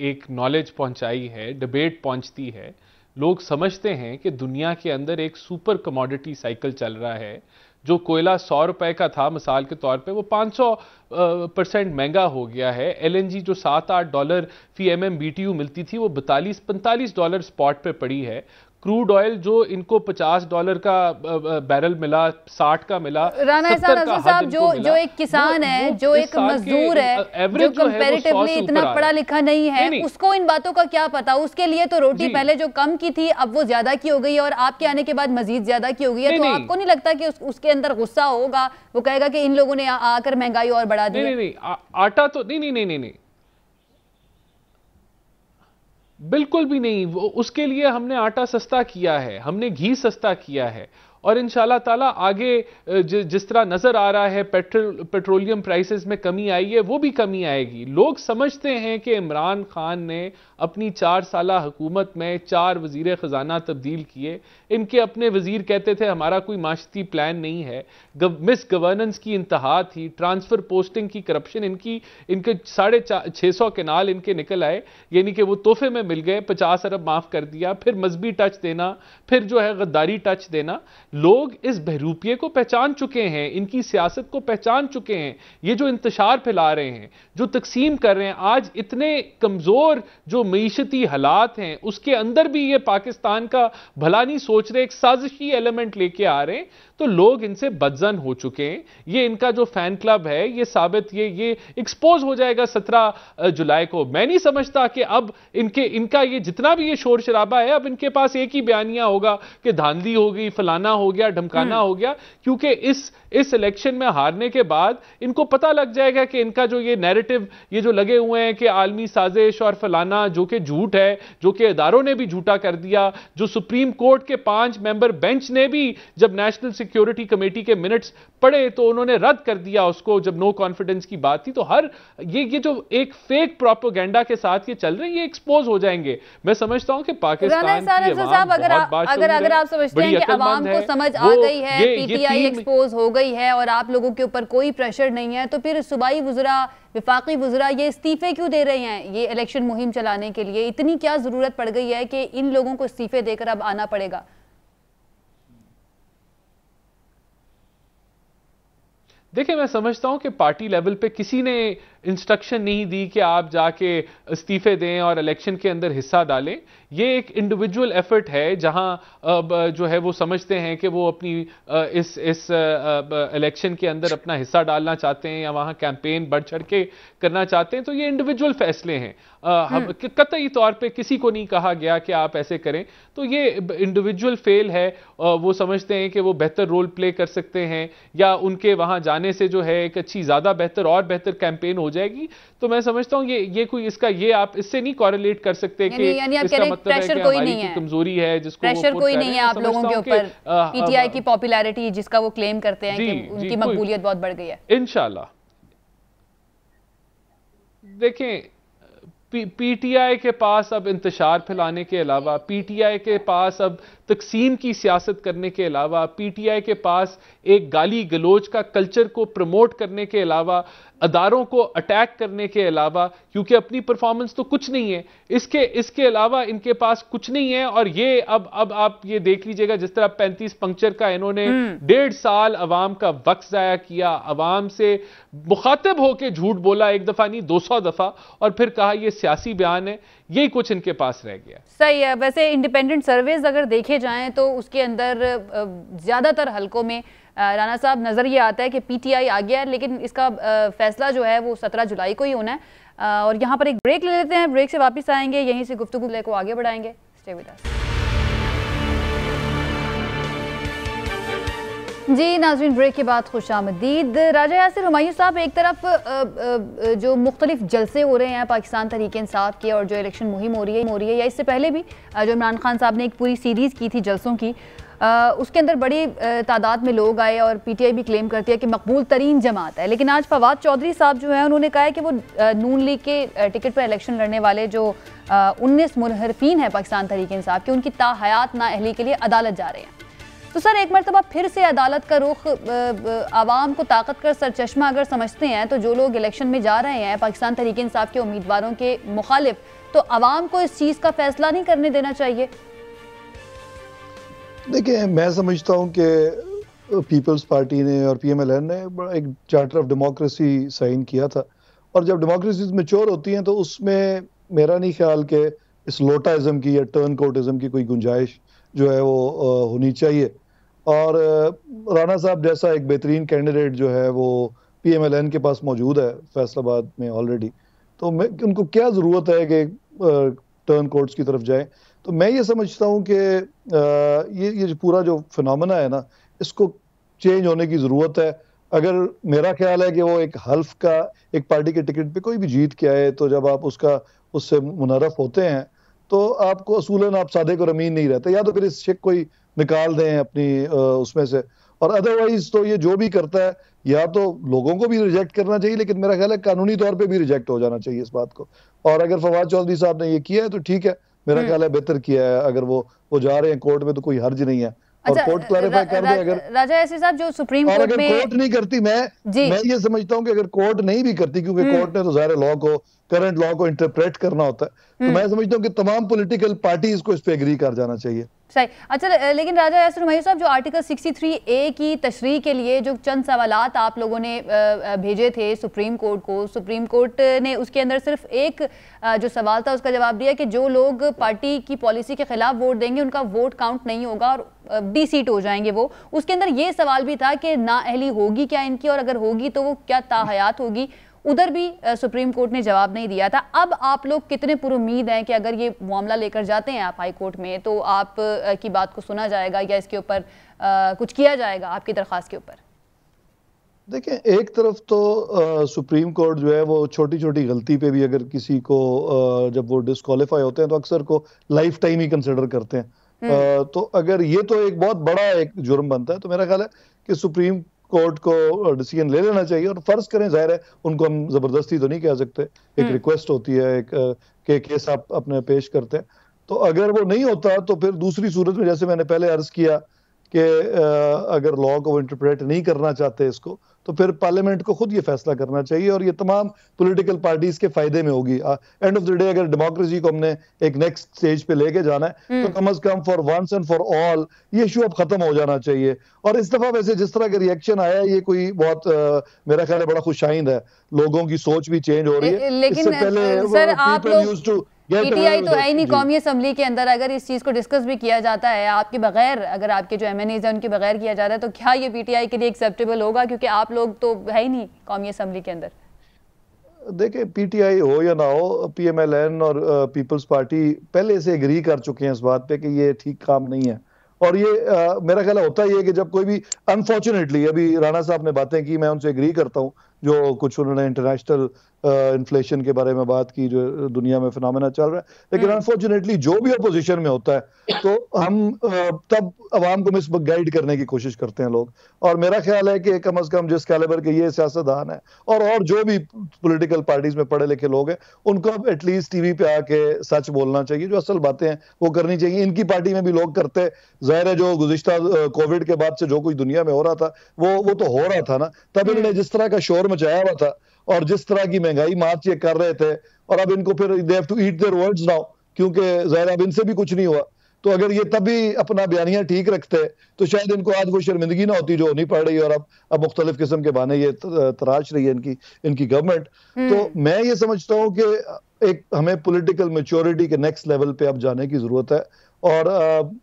एक नॉलेज पहुंचाई है, डिबेट पहुंचती है। लोग समझते हैं कि दुनिया के अंदर एक सुपर कमोडिटी साइकिल चल रहा है जो कोयला 100 रुपए का था मिसाल के तौर पे, वो 500% महंगा हो गया है। LNG जो $7-8 फी MMBTU मिलती थी, वो $42-45 स्पॉट पे पड़ी है। क्रूड ऑयल जो इनको $50 का बैरल मिला, 60 का मिला, राना साहब जो एक किसान है, जो एक मजदूर है, जो कंपैरेटिवली इतना पढ़ा लिखा नहीं है, उसको इन बातों का क्या पता? उसके लिए तो रोटी पहले जो कम की थी अब वो ज्यादा की हो गई है, और आपके आने के बाद मजीद ज्यादा की हो गई है। तो आपको नहीं लगता कि उसके अंदर गुस्सा होगा, वो कहेगा कि इन लोगों ने आकर महंगाई और बढ़ा दी? नहीं, आटा तो नहीं, बिल्कुल भी नहीं। उसके लिए हमने आटा सस्ता किया है, हमने घी सस्ता किया है, और इंशाल्लाह ताला आगे जिस तरह नजर आ रहा है पेट्रोलियम प्राइसेस में कमी आई है, वो भी कमी आएगी। लोग समझते हैं कि इमरान खान ने अपनी 4 साला हुकूमत में 4 वजीर खजाना तब्दील किए। इनके अपने वजीर कहते थे हमारा कोई माशती प्लान नहीं है, मिस गवर्नेंस की इंतहा थी, ट्रांसफर पोस्टिंग की करप्शन, इनके 650 केनाल इनके निकल आए, यानी कि वो तोहफे में मिल गए, 50 अरब माफ कर दिया, फिर मजहबी टच देना, फिर जो है गद्दारी टच देना। लोग इस बहरूपिये को पहचान चुके हैं, इनकी सियासत को पहचान चुके हैं। ये जो इंतशार फैला रहे हैं, जो तकसीम कर रहे हैं, आज इतने कमजोर जो मईशती हालात हैं उसके अंदर भी ये पाकिस्तान का भला नहीं सोच रहे, एक साजिशी एलिमेंट लेके आ रहे हैं। तो लोग इनसे बदजन हो चुके हैं। ये इनका जो फैन क्लब है ये साबित ये एक्सपोज हो जाएगा 17 जुलाई को। मैं नहीं समझता कि अब इनका ये जितना भी ये शोर शराबा है, अब इनके पास एक ही बयानिया होगा कि धांधली हो गई, फलाना हो गया, ढमकाना हो गया, क्योंकि इस इलेक्शन में हारने के बाद इनको पता लग जाएगा कि इनका जो ये नैरेटिव ये जो लगे हुए हैं कि आलमी साजिश और फलाना, जो कि झूठ है, जो कि इदारों ने भी झूठा कर दिया, जो सुप्रीम कोर्ट के 5 मेंबर बेंच ने भी जब नेशनल सिक्योरिटी कमेटी के मिनट्स पढ़े तो उन्होंने रद्द कर दिया उसको, जब नो कॉन्फिडेंस की बात थी। तो हर ये जो एक फेक प्रोपेगेंडा के साथ ये चल रहे हैं, ये एक्सपोज हो जाएंगे। मैं समझता हूं कि पाकिस्तान की अवाम अगर आप समझते हैं कि अवाम को समझ आ गई है, पीटीआई एक्सपोज हो गई है और आप लोगों के ऊपर कोई प्रेशर नहीं है, तो फिर सूबाई वज़रा, विफाकी वज़रा ये इस्तीफे क्यों दे रहे हैं? ये इलेक्शन मुहिम चलाने के लिए इतनी क्या जरूरत पड़ गई है कि इन लोगों को इस्तीफे देकर अब आना पड़ेगा? देखिए, मैं समझता हूं कि पार्टी लेवल पे किसी ने इंस्ट्रक्शन नहीं दी कि आप जाके इस्तीफे दें और इलेक्शन के अंदर हिस्सा डालें। ये एक इंडिविजुअल एफर्ट है जहां जो है वो समझते हैं कि वो अपनी इस इलेक्शन के अंदर अपना हिस्सा डालना चाहते हैं या वहां कैंपेन बढ़ चढ़ के करना चाहते हैं। तो ये इंडिविजुअल फैसले हैं, हम कतई तौर पे किसी को नहीं कहा गया कि आप ऐसे करें। तो ये इंडिविजुअल फेल है। वो समझते हैं कि वो बेहतर रोल प्ले कर सकते हैं या उनके वहां जाने से जो है एक अच्छी ज्यादा बेहतर और बेहतर कैंपेन हो जाएगी। तो मैं समझता हूं ये कोई इसका ये आप इससे नहीं कॉरेलेट कर सकते कि इसका मतलब है कि हमारी कमजोरी है जिसको प्रेशर कोई नहीं है आप लोगों के ऊपर। पीटीआई की पॉपुलैरिटी जिसका वो क्लेम करते हैं कि उनकी मकबूलियत बहुत बढ़ गई है। इंशाल्लाह देखें, पीटीआई के पास अब इंतशार फैलाने के अलावा, पीटीआई के पास अब तकसीम की सियासत करने के अलावा, पीटीआई के पास एक गाली गलोच का कल्चर को प्रमोट करने के अलावा, अदारों को अटैक करने के अलावा, क्योंकि अपनी परफॉर्मेंस तो कुछ नहीं है, इसके अलावा इनके पास कुछ नहीं है। और ये अब आप ये देख लीजिएगा, जिस तरह 35 पंक्चर का इन्होंने 1.5 साल अवाम का वक्त जाया किया, अवाम से मुखातिब होकर झूठ बोला, एक दफा नहीं 200 दफा, और फिर कहा ये सियासी बयान है। यही कुछ इनके पास रह गया। सही है। वैसे इंडिपेंडेंट सर्वेज अगर देखे जाएं तो उसके अंदर ज्यादातर हलकों में राना साहब नजर ये आता है कि पीटीआई आ गया है, लेकिन इसका फैसला जो है वो 17 जुलाई को ही होना है। और यहाँ पर एक ब्रेक ले लेते हैं, ब्रेक से वापस आएंगे, यहीं से गुफ्तगू को आगे बढ़ाएंगे। Stay with us. जी नाज़रीन, ब्रेक के बाद खुशामदीद। राजा यासिर हुमायूं साहब, एक तरफ जो मुख्तलिफ जलसे हो रहे हैं पाकिस्तान तहरीक इंसाफ के और जो इलेक्शन मुहिम हो रही है या इससे पहले भी जो इमरान खान साहब ने एक पूरी सीरीज़ की थी जलसों की, उसके अंदर बड़ी तादाद में लोग आए और पीटीआई भी क्लेम करती है कि मकबूल तरीन जमात है। लेकिन आज फवाद चौधरी साहब जो है उन्होंने कहा है कि वो नून लीग के टिकट पर इलेक्शन लड़ने वाले जो 19 मुनहरफीन है पाकिस्तान तहरीक इंसाफ के, उनकी ताहयात नाअहली के लिए अदालत जा रहे हैं। तो सर, एक मरतबा फिर से अदालत का रुख आवाम को ताकत का सरचश्मा अगर समझते हैं, तो जो लोग इलेक्शन में जा रहे हैं पाकिस्तान तहरीक इंसाफ के उम्मीदवारों के मुखालिफ, तो आवाम को इस चीज़ का फैसला नहीं करने देना चाहिए? देखिए, मैं समझता हूं कि पीपल्स पार्टी ने और PMLN ने एक चार्टर ऑफ डेमोक्रेसी साइन किया था, और जब डेमोक्रेसीज मैच्योर होती हैं तो उसमें मेरा नहीं ख्याल कि इस लोटाइज्म की या टर्न कोटिज्म की कोई गुंजाइश जो है वो होनी चाहिए। और राणा साहब जैसा एक बेहतरीन कैंडिडेट जो है वो PMLN के पास मौजूद है फैसलाबाद में ऑलरेडी, तो उनको क्या ज़रूरत है कि टर्न कोर्ट्स की तरफ जाए। तो मैं ये समझता हूँ कि ये पूरा जो फिनोमेना है ना, इसको चेंज होने की ज़रूरत है। अगर मेरा ख्याल है कि वो एक हल्फ का एक पार्टी के टिकट पे कोई भी जीत के आए, तो जब आप उससे मुनरफ होते हैं तो आपको असूलन आप सादे को रमीन नहीं रहते, या तो फिर इस शेख कोई निकाल दें अपनी उसमें से, और अदरवाइज तो ये जो भी करता है या तो लोगों को भी रिजेक्ट करना चाहिए, लेकिन मेरा ख्याल है कानूनी तौर पे भी रिजेक्ट हो जाना चाहिए इस बात को। और अगर फवाद चौधरी साहब ने ये किया है तो ठीक है, मेरा ख्याल है बेहतर किया है। अगर वो जा रहे हैं कोर्ट में तो कोई हर्ज नहीं है। और कोर्ट क्लैरिफाई कर दे अगर राजा यासी साहब जो सुप्रीम कोर्ट में कोर्ट नहीं करती, मैं ये समझता हूँ कि अगर कोर्ट नहीं भी करती, क्योंकि कोर्ट ने तो ज़ाहिर लॉ को, करंट लॉ को इंटरप्रेट करना होता है, तो मैं समझता हूँ कि तमाम पॉलिटिकल पार्टीज को इस पे एग्री कर जाना चाहिए। सही। अच्छा, लेकिन राजा यासिर हुमायूं साहब, जो आर्टिकल 63A की तशरीह के लिए जो चंद सवालात आप लोगों ने भेजे थे सुप्रीम कोर्ट को, सुप्रीम कोर्ट ने उसके अंदर सिर्फ एक जो सवाल था उसका जवाब दिया कि जो लोग पार्टी की पॉलिसी के खिलाफ वोट देंगे उनका वोट काउंट नहीं होगा और डी-सीट हो जाएंगे वो। उसके अंदर ये सवाल भी था कि नाअहली होगी क्या इनकी, और अगर होगी तो वो क्या ताहयात होगी। उधर भी सुप्रीम कोर्ट ने जवाब नहीं दिया था। अब आप लोग कितने पुरुम्मीद हैं कि अगर ये मामला लेकर जाते हैं आप हाई कोर्ट में तो आप की बात को सुना जाएगा या इसके ऊपर कुछ किया जाएगा आपकी दरख्वास्त के ऊपर? देखें, एक तरफ तो सुप्रीम कोर्ट जो है वो छोटी छोटी गलती पे भी अगर किसी को जब वो डिस्क्वालीफाई होते हैं तो अक्सर को लाइफ टाइम ही कंसिडर करते हैं। तो अगर ये तो एक बहुत बड़ा एक जुर्म बनता है, तो मेरा ख्याल है कि सुप्रीम कोर्ट को डिसीजन ले लेना चाहिए। और फर्ज करें, जाहिर है उनको हम जबरदस्ती तो नहीं कह सकते, एक रिक्वेस्ट होती है एक केस आप अपने पेश करते हैं, तो अगर वो नहीं होता तो फिर दूसरी सूरत में, जैसे मैंने पहले अर्ज किया कि अगर लॉ को इंटरप्रेट नहीं करना चाहते इसको, तो फिर पार्लियामेंट को खुद ये फैसला करना चाहिए और ये तमाम पॉलिटिकल पार्टीज के फायदे में होगी। एंड ऑफ द डे अगर डेमोक्रेसी को हमने एक नेक्स्ट स्टेज पे लेके जाना है तो कम अज कम for once and for all ये इशू अब खत्म हो जाना चाहिए। और इस दफा वैसे जिस तरह का रिएक्शन आया, ये कोई बहुत मेरा ख्याल है बड़ा खुशाइंद है, लोगों की सोच भी चेंज हो रही है। लेकिन सर आप लोग पीटीआई तो है ही नहीं कौमी असम्बली के अंदर, अगर इस चीज को डिस्कस भी किया जाता है आपके बगैर, अगर आपके जो MNAs हैं उनके बगैर किया जा रहा है, तो क्या ये पीटीआई के लिए एक्सेप्टेबल होगा? क्योंकि आप लोग तो है ही नहीं कौमी असम्बली के अंदर। देखिए, पीटीआई हो या ना हो, PMLN और पीपल्स पार्टी पहले से एग्री कर चुके हैं इस बात पे कि ये ठीक काम नहीं है। और ये मेरा ख्याल होता ही है कि जब कोई भी, अनफॉर्चुनेटली अभी राणा साहब ने बातें की, मैं उनसे एग्री करता हूँ, जो कुछ उन्होंने इंटरनेशनल इन्फ्लेशन के बारे में बात की, जो दुनिया में फिनोमेना चल रहा है, लेकिन अनफॉर्चुनेटली जो भी अपोजिशन में होता है तो हम तब अवाम को मिसगाइड करने की कोशिश करते हैं लोग। और मेरा ख्याल है कि कम अज कम जिस कैलिबर के ये सियासतदान है और जो भी पॉलिटिकल पार्टीज में पढ़े लिखे लोग हैं, उनको अब एटलीस्ट टीवी पे आके सच बोलना चाहिए, जो असल बातें हैं वो करनी चाहिए। इनकी पार्टी में भी लोग करते, जाहिर है जो गुज़िश्ता कोविड के बाद से जो कुछ दुनिया में हो रहा था वो तो हो रहा था ना, तब इन्होंने जिस तरह का शोर मचाया हुआ था और जिस तरह की महंगाई मार्च ये कर रहे थे, और अब इनको फिर they have to eat their words now, क्योंकि जाहिर अब इनसे भी कुछ नहीं हुआ। तो अगर ये तभी अपना बयानिया ठीक रखते तो शायद इनको आज वो शर्मिंदगी ना होती जो नहीं पड़ रही, और अब मुख्तलिफ किस्म के बहाने ये तराश रही है इनकी गवर्नमेंट। तो मैं ये समझता हूँ कि एक हमें पॉलिटिकल मैच्योरिटी के नेक्स्ट लेवल पे अब जाने की जरूरत है, और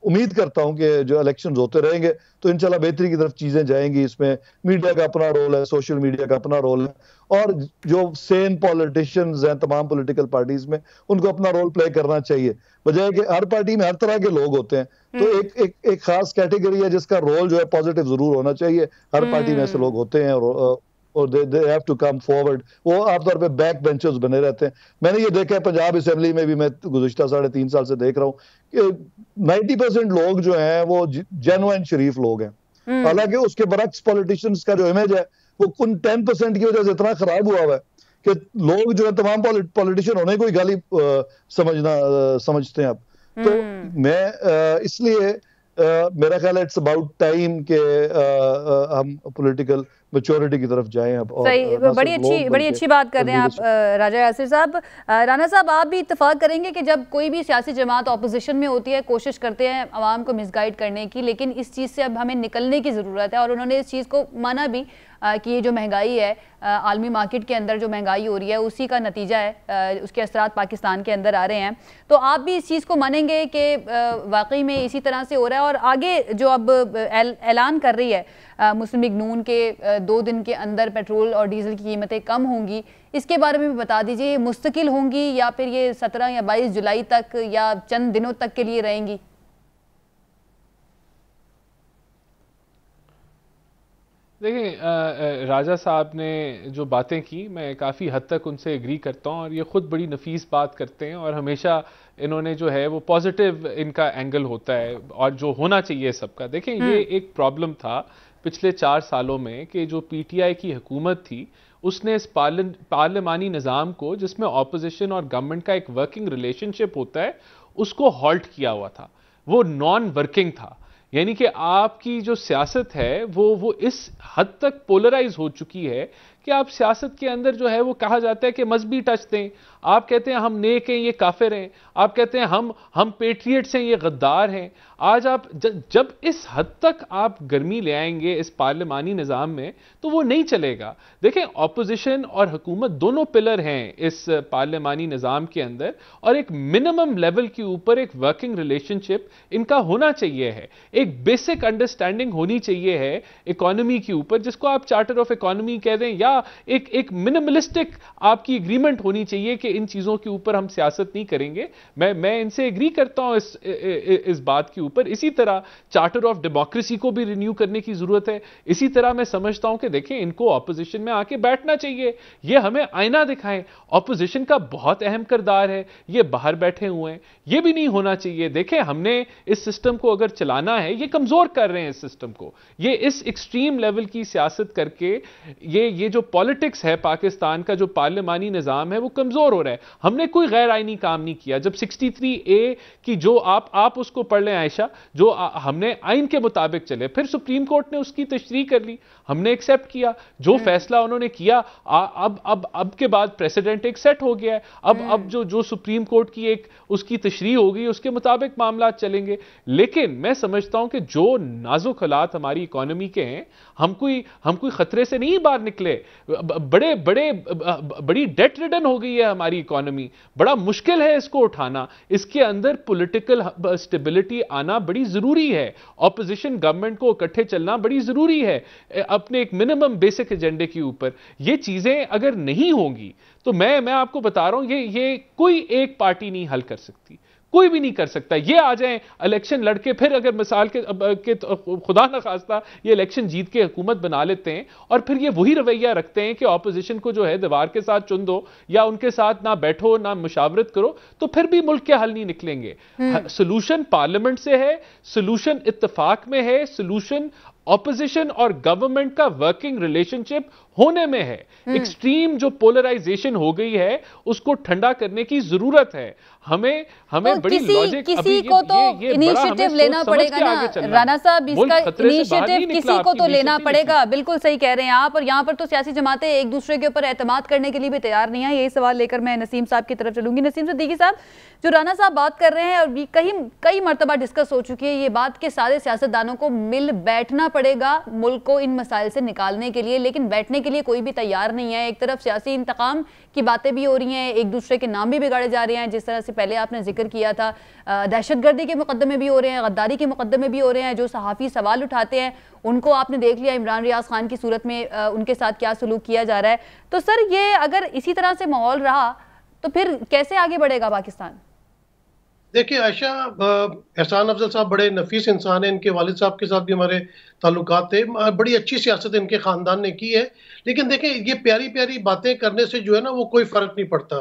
उम्मीद करता हूं कि जो इलेक्शंस होते रहेंगे तो इंशाल्लाह बेहतरी की तरफ चीजें जाएंगी। इसमें मीडिया का अपना रोल है, सोशल मीडिया का अपना रोल है, और जो सेन पॉलिटिशियंस हैं तमाम पॉलिटिकल पार्टीज में, उनको अपना रोल प्ले करना चाहिए, बजाय कि हर पार्टी में हर तरह के लोग होते हैं। तो एक खास कैटेगरी है जिसका रोल जो है पॉजिटिव जरूर होना चाहिए। हर पार्टी में ऐसे लोग होते हैं और they have to come forward. वो आमतौर पे बैक बेंचर्स बने रहते हैं। मैंने ये देखा है पंजाब असेंबली में भी, मैं गुज़िश्ता 3.5 साल से देख रहा हूँ कि 90% लोग जो हैं वो जेन्युइन शरीफ लोग हैं। हालांकि उसके बरक्स पॉलिटिशियंस का जो इमेज है वो उन 10% की वजह से इतना खराब हुआ है कि लोग जो है तमाम पॉलिटिशियन होने को ही गाली समझते हैं अब। तो मैं इसलिए मेरा ख्याल है इट्स अबाउट टाइम के हम पॉलिटिकल मैच्योरिटी की तरफ जाएं अब। और सही, बड़ी अच्छी बात कर रहे हैं आप राजा यासिर साहब। राना साहब, आप भी इत्तेफाक करेंगे कि जब कोई भी सियासी जमात ऑपोजिशन में होती है, कोशिश करते हैं आवाम को मिसगाइड करने की, लेकिन इस चीज़ से अब हमें निकलने की ज़रूरत है। और उन्होंने इस चीज़ को माना भी कि ये जो महंगाई है, आलमी मार्केट के अंदर जो महंगाई हो रही है, उसी का नतीजा है, उसके असरात पाकिस्तान के अंदर आ रहे हैं। तो आप भी इस चीज़ को मानेंगे कि वाकई में इसी तरह से हो रहा है? और आगे जो अब ऐलान कर रही है मुस्लिम लीग नून के 2 दिन के अंदर पेट्रोल और डीजल की कीमतें कम होंगी, इसके बारे में भी बता दीजिए। मुस्तकिल होंगी या फिर ये 17 या 22 जुलाई तक या चंद दिनों तक के लिए रहेंगी? देखिए, राजा साहब ने जो बातें की, मैं काफ़ी हद तक उनसे एग्री करता हूँ, और ये ख़ुद बड़ी नफीस बात करते हैं, और हमेशा इन्होंने जो है वो पॉजिटिव इनका एंगल होता है, और जो होना चाहिए सबका। देखें, ये एक प्रॉब्लम था पिछले 4 सालों में कि जो पीटीआई की हुकूमत थी, उसने इस पार्लिमानी निज़ाम को, जिसमें ऑपोजिशन और गवर्नमेंट का एक वर्किंग रिलेशनशिप होता है, उसको हॉल्ट किया हुआ था। वो नॉन वर्किंग था, यानी कि आपकी जो सियासत है वो इस हद तक पोलराइज हो चुकी है कि आप सियासत के अंदर जो है वो कहा जाता है कि मजहबी टच दें, आप कहते हैं हम नेक हैं, ये काफिर हैं, आप कहते हैं हम पेट्रियट्स हैं, ये गद्दार हैं। आज आप जब इस हद तक आप गर्मी ले आएंगे इस पार्लिमानी निज़ाम में, तो वो नहीं चलेगा। देखें, ऑपोजिशन और हुकूमत दोनों पिलर हैं इस पार्लिमानी निज़ाम के अंदर, और एक मिनिमम लेवल के ऊपर एक वर्किंग रिलेशनशिप इनका होना चाहिए है, एक बेसिक अंडरस्टैंडिंग होनी चाहिए है इकोनॉमी के ऊपर, जिसको आप चार्टर ऑफ इकोनॉमी कह दें, या एक मिनिमलिस्टिक आपकी एग्रीमेंट होनी चाहिए कि इन चीजों के ऊपर हम सियासत नहीं करेंगे। मैं इनसे एग्री करता हूं इस बात के ऊपर। इसी तरह चार्टर ऑफ डेमोक्रेसी को भी रिन्यू करने की जरूरत है। इसी तरह मैं समझता हूं कि देखें, इनको ऑपोजिशन में आके बैठना चाहिए, ये हमें आईना दिखाएं। ऑपोजिशन का बहुत अहम किरदार है, ये बाहर बैठे हुए हैं, ये भी नहीं होना चाहिए। देखें, हमने इस सिस्टम को अगर चलाना है, ये कमजोर कर रहे हैं इस सिस्टम को, ये इस एक्सट्रीम लेवल की सियासत करके ये जो पॉलिटिक्स है पाकिस्तान का, जो पार्लिमानी निजाम है, वो कमजोर हो रहा है। हमने कोई गैर आईनी काम नहीं किया। जब 63A की जो आप उसको पढ़ लें आयशा, जो हमने आइन के मुताबिक चले, फिर सुप्रीम कोर्ट ने उसकी तशरीह कर ली, हमने एक्सेप्ट किया जो फैसला उन्होंने किया। अब के बाद प्रेसिडेंट एक सेट हो गया है। अब जो सुप्रीम कोर्ट की एक उसकी तशरीह हो गई, उसके मुताबिक मामला चलेंगे। लेकिन मैं समझता हूं कि जो नाजुक हालात हमारी इकोनॉमी के हैं, हम कोई खतरे से नहीं बाहर निकले। बड़ी डेट रिडन हो गई है हमारी इकोनॉमी, बड़ा मुश्किल है इसको उठाना। इसके अंदर पॉलिटिकल स्टेबिलिटी आना बड़ी जरूरी है। ऑपोजिशन गवर्नमेंट को इकट्ठे चलना बड़ी जरूरी है अपने एक मिनिमम बेसिक एजेंडे के ऊपर। ये चीजें अगर नहीं होंगी तो मैं आपको बता रहा हूं, ये कोई एक पार्टी नहीं हल कर सकती, कोई भी नहीं कर सकता। ये आ जाए इलेक्शन लड़के, फिर अगर मिसाल के खुदा न खास्ता ये इलेक्शन जीत के हुकूमत बना लेते हैं, और फिर ये वही रवैया रखते हैं कि ऑपोजिशन को जो है दीवार के साथ चुन दो, या उनके साथ ना बैठो ना मुशावरत करो, तो फिर भी मुल्क के हल नहीं निकलेंगे। सोल्यूशन पार्लियामेंट से है, सोल्यूशन इत्तेफाक में है, सोल्यूशन ऑपोजिशन और गवर्नमेंट का वर्किंग रिलेशनशिप होने में है। एक्सट्रीम जो पोलराइजेशन हो गई है, उसको ठंडा करने की जरूरत है। हमें तो बड़ी लॉजिक, किसी को तो इनिशिएटिव लेना पड़ेगा ना राना साहब, इसका इनिशिएटिव किसी को तो लेना पड़ेगा। बिल्कुल सही कह रहे हैं आप। और यहाँ पर तो सियासी जमातें एक दूसरे के ऊपर एतमाद करने के लिए भी तैयार नहीं है। यही सवाल लेकर मैं नसीम साहब की तरफ चलूंगी। नसीम सिद्दीकी साहब, जो राना साहब बात कर रहे हैं, और कई मरतबा डिस्कस हो चुकी है ये बात कि सारे सियासतदानों को मिल बैठना पड़ेगा मुल्क को इन मसाइल से निकालने के लिए, लेकिन बैठने के लिए कोई भी तैयार नहीं है। एक तरफ सियासी इंतकाम की बातें भी हो रही हैं, एक दूसरे के नाम भी बिगाड़े जा रहे हैं, जिस तरह से पहले आपने जिक्र किया था। दहशतगर्दी के मुकदमे भी हो रहे हैं, गद्दारी के मुकदमे भी हो रहे हैं। जो सहाफ़ी सवाल उठाते हैं उनको आपने देख लिया इमरान रियाज खान की सूरत में उनके साथ क्या सलूक किया जा रहा है। तो सर, ये अगर इसी तरह से माहौल रहा तो फिर कैसे आगे बढ़ेगा पाकिस्तान? देखिए आयशा, एहसान अफजल साहब बड़े नफीस इंसान हैं। इनके वालिद साहब के साथ भी हमारे ताल्लुकात थे। बड़ी अच्छी सियासत इनके खानदान ने की है। लेकिन देखें, ये प्यारी प्यारी बातें करने से जो है ना, वो कोई फर्क नहीं पड़ता।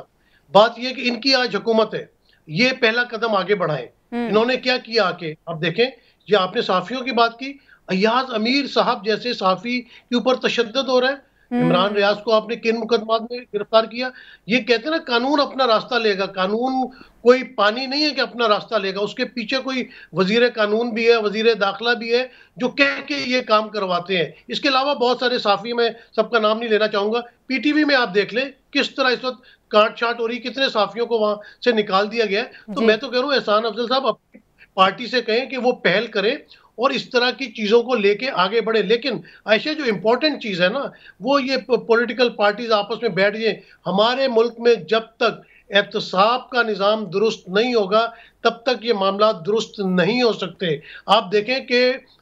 बात ये कि इनकी आज हुकूमत है, ये पहला कदम आगे बढ़ाएं। इन्होंने क्या किया आके, अब देखें, जो आपने सहाफियों की बात की, अय्याज अमीर साहब जैसे सहाफी के ऊपर तशद्दुद हो रहा है। इमरान रियाज को आपने किन मुकदमात में गिरफ्तार किया? ये कहते हैं ना, कानून अपना रास्ता लेगा। कानून कोई पानी नहीं है कि अपना रास्ता लेगा, उसके पीछे कोई वजीर कानून भी है, वजीर दाखिला भी है, जो कह के ये काम करवाते हैं। इसके अलावा बहुत सारे साफी, में सबका नाम नहीं लेना चाहूंगा, पीटीवी में आप देख लें किस तरह इस वक्त काट छाट हो रही, कितने साफियों को वहां से निकाल दिया गया है। तो मैं तो कह रहा हूँ एहसान अफजल साहब अपनी पार्टी से कहें कि वो पहल करें और इस तरह की चीजों को लेके आगे बढ़े। लेकिन ऐसे जो इंपॉर्टेंट चीज है ना, वो ये पॉलिटिकल पार्टीज आपस में बैठ जाए। हमारे मुल्क में जब तक एहतसाब का निज़ाम दुरुस्त नहीं होगा, तब तक ये मामला दुरुस्त नहीं हो सकते। आप देखें कि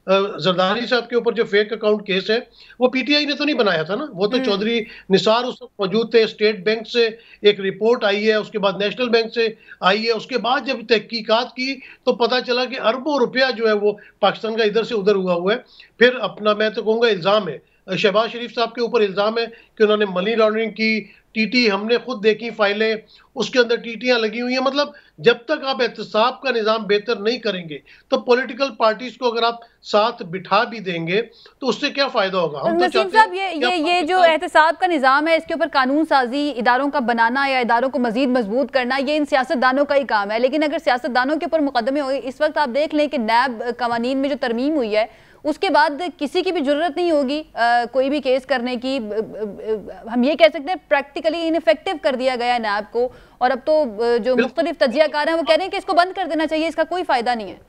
जरदारी साहब के ऊपर जो फेक अकाउंट केस है, वो पीटीआई ने तो नहीं बनाया था ना, वो तो चौधरी निसार उस वक्त मौजूद थे। स्टेट बैंक से एक रिपोर्ट आई है, उसके बाद नेशनल बैंक से आई है, उसके बाद जब तहकीकात की तो पता चला कि अरबों रुपया जो है वो पाकिस्तान का इधर से उधर हुआ है। फिर अपना मैं तो कहूँगा इल्ज़ाम है, शहबाज शरीफ साहब के ऊपर इल्ज़ाम है कि उन्होंने मनी लॉन्ड्रिंग की। टीटी हमने खुद देखी फाइलें, उसके अंदर टीटियां लगी हुई हैं। मतलब जब तक आप एहतसाब का निज़ाम बेहतर नहीं करेंगे, तो पॉलिटिकल पार्टीज को अगर आप साथ बिठा भी देंगे तो उससे क्या फायदा होगा? हम तो नसीम साहब, ये जो एहतसाब का निज़ाम है, इसके ऊपर कानून साजी, इदारों का बनाना या इदारों को मजीद मजबूत करना, ये इन सियासतदानों का ही काम है। लेकिन अगर सियासतदानों के ऊपर मुकदमे हुए, इस वक्त आप देख लें कि नैब कवानीन में जो तरमीम हुई है, उसके बाद किसी की भी जरूरत नहीं होगी कोई भी केस करने की। हम ये कह सकते हैं प्रैक्टिकली इनइफेक्टिव कर दिया गया है नैब को। और अब तो जो मुख्तलिफ तजियाकार हैं वो कह रहे हैं कि इसको बंद कर देना चाहिए, इसका कोई फायदा नहीं है।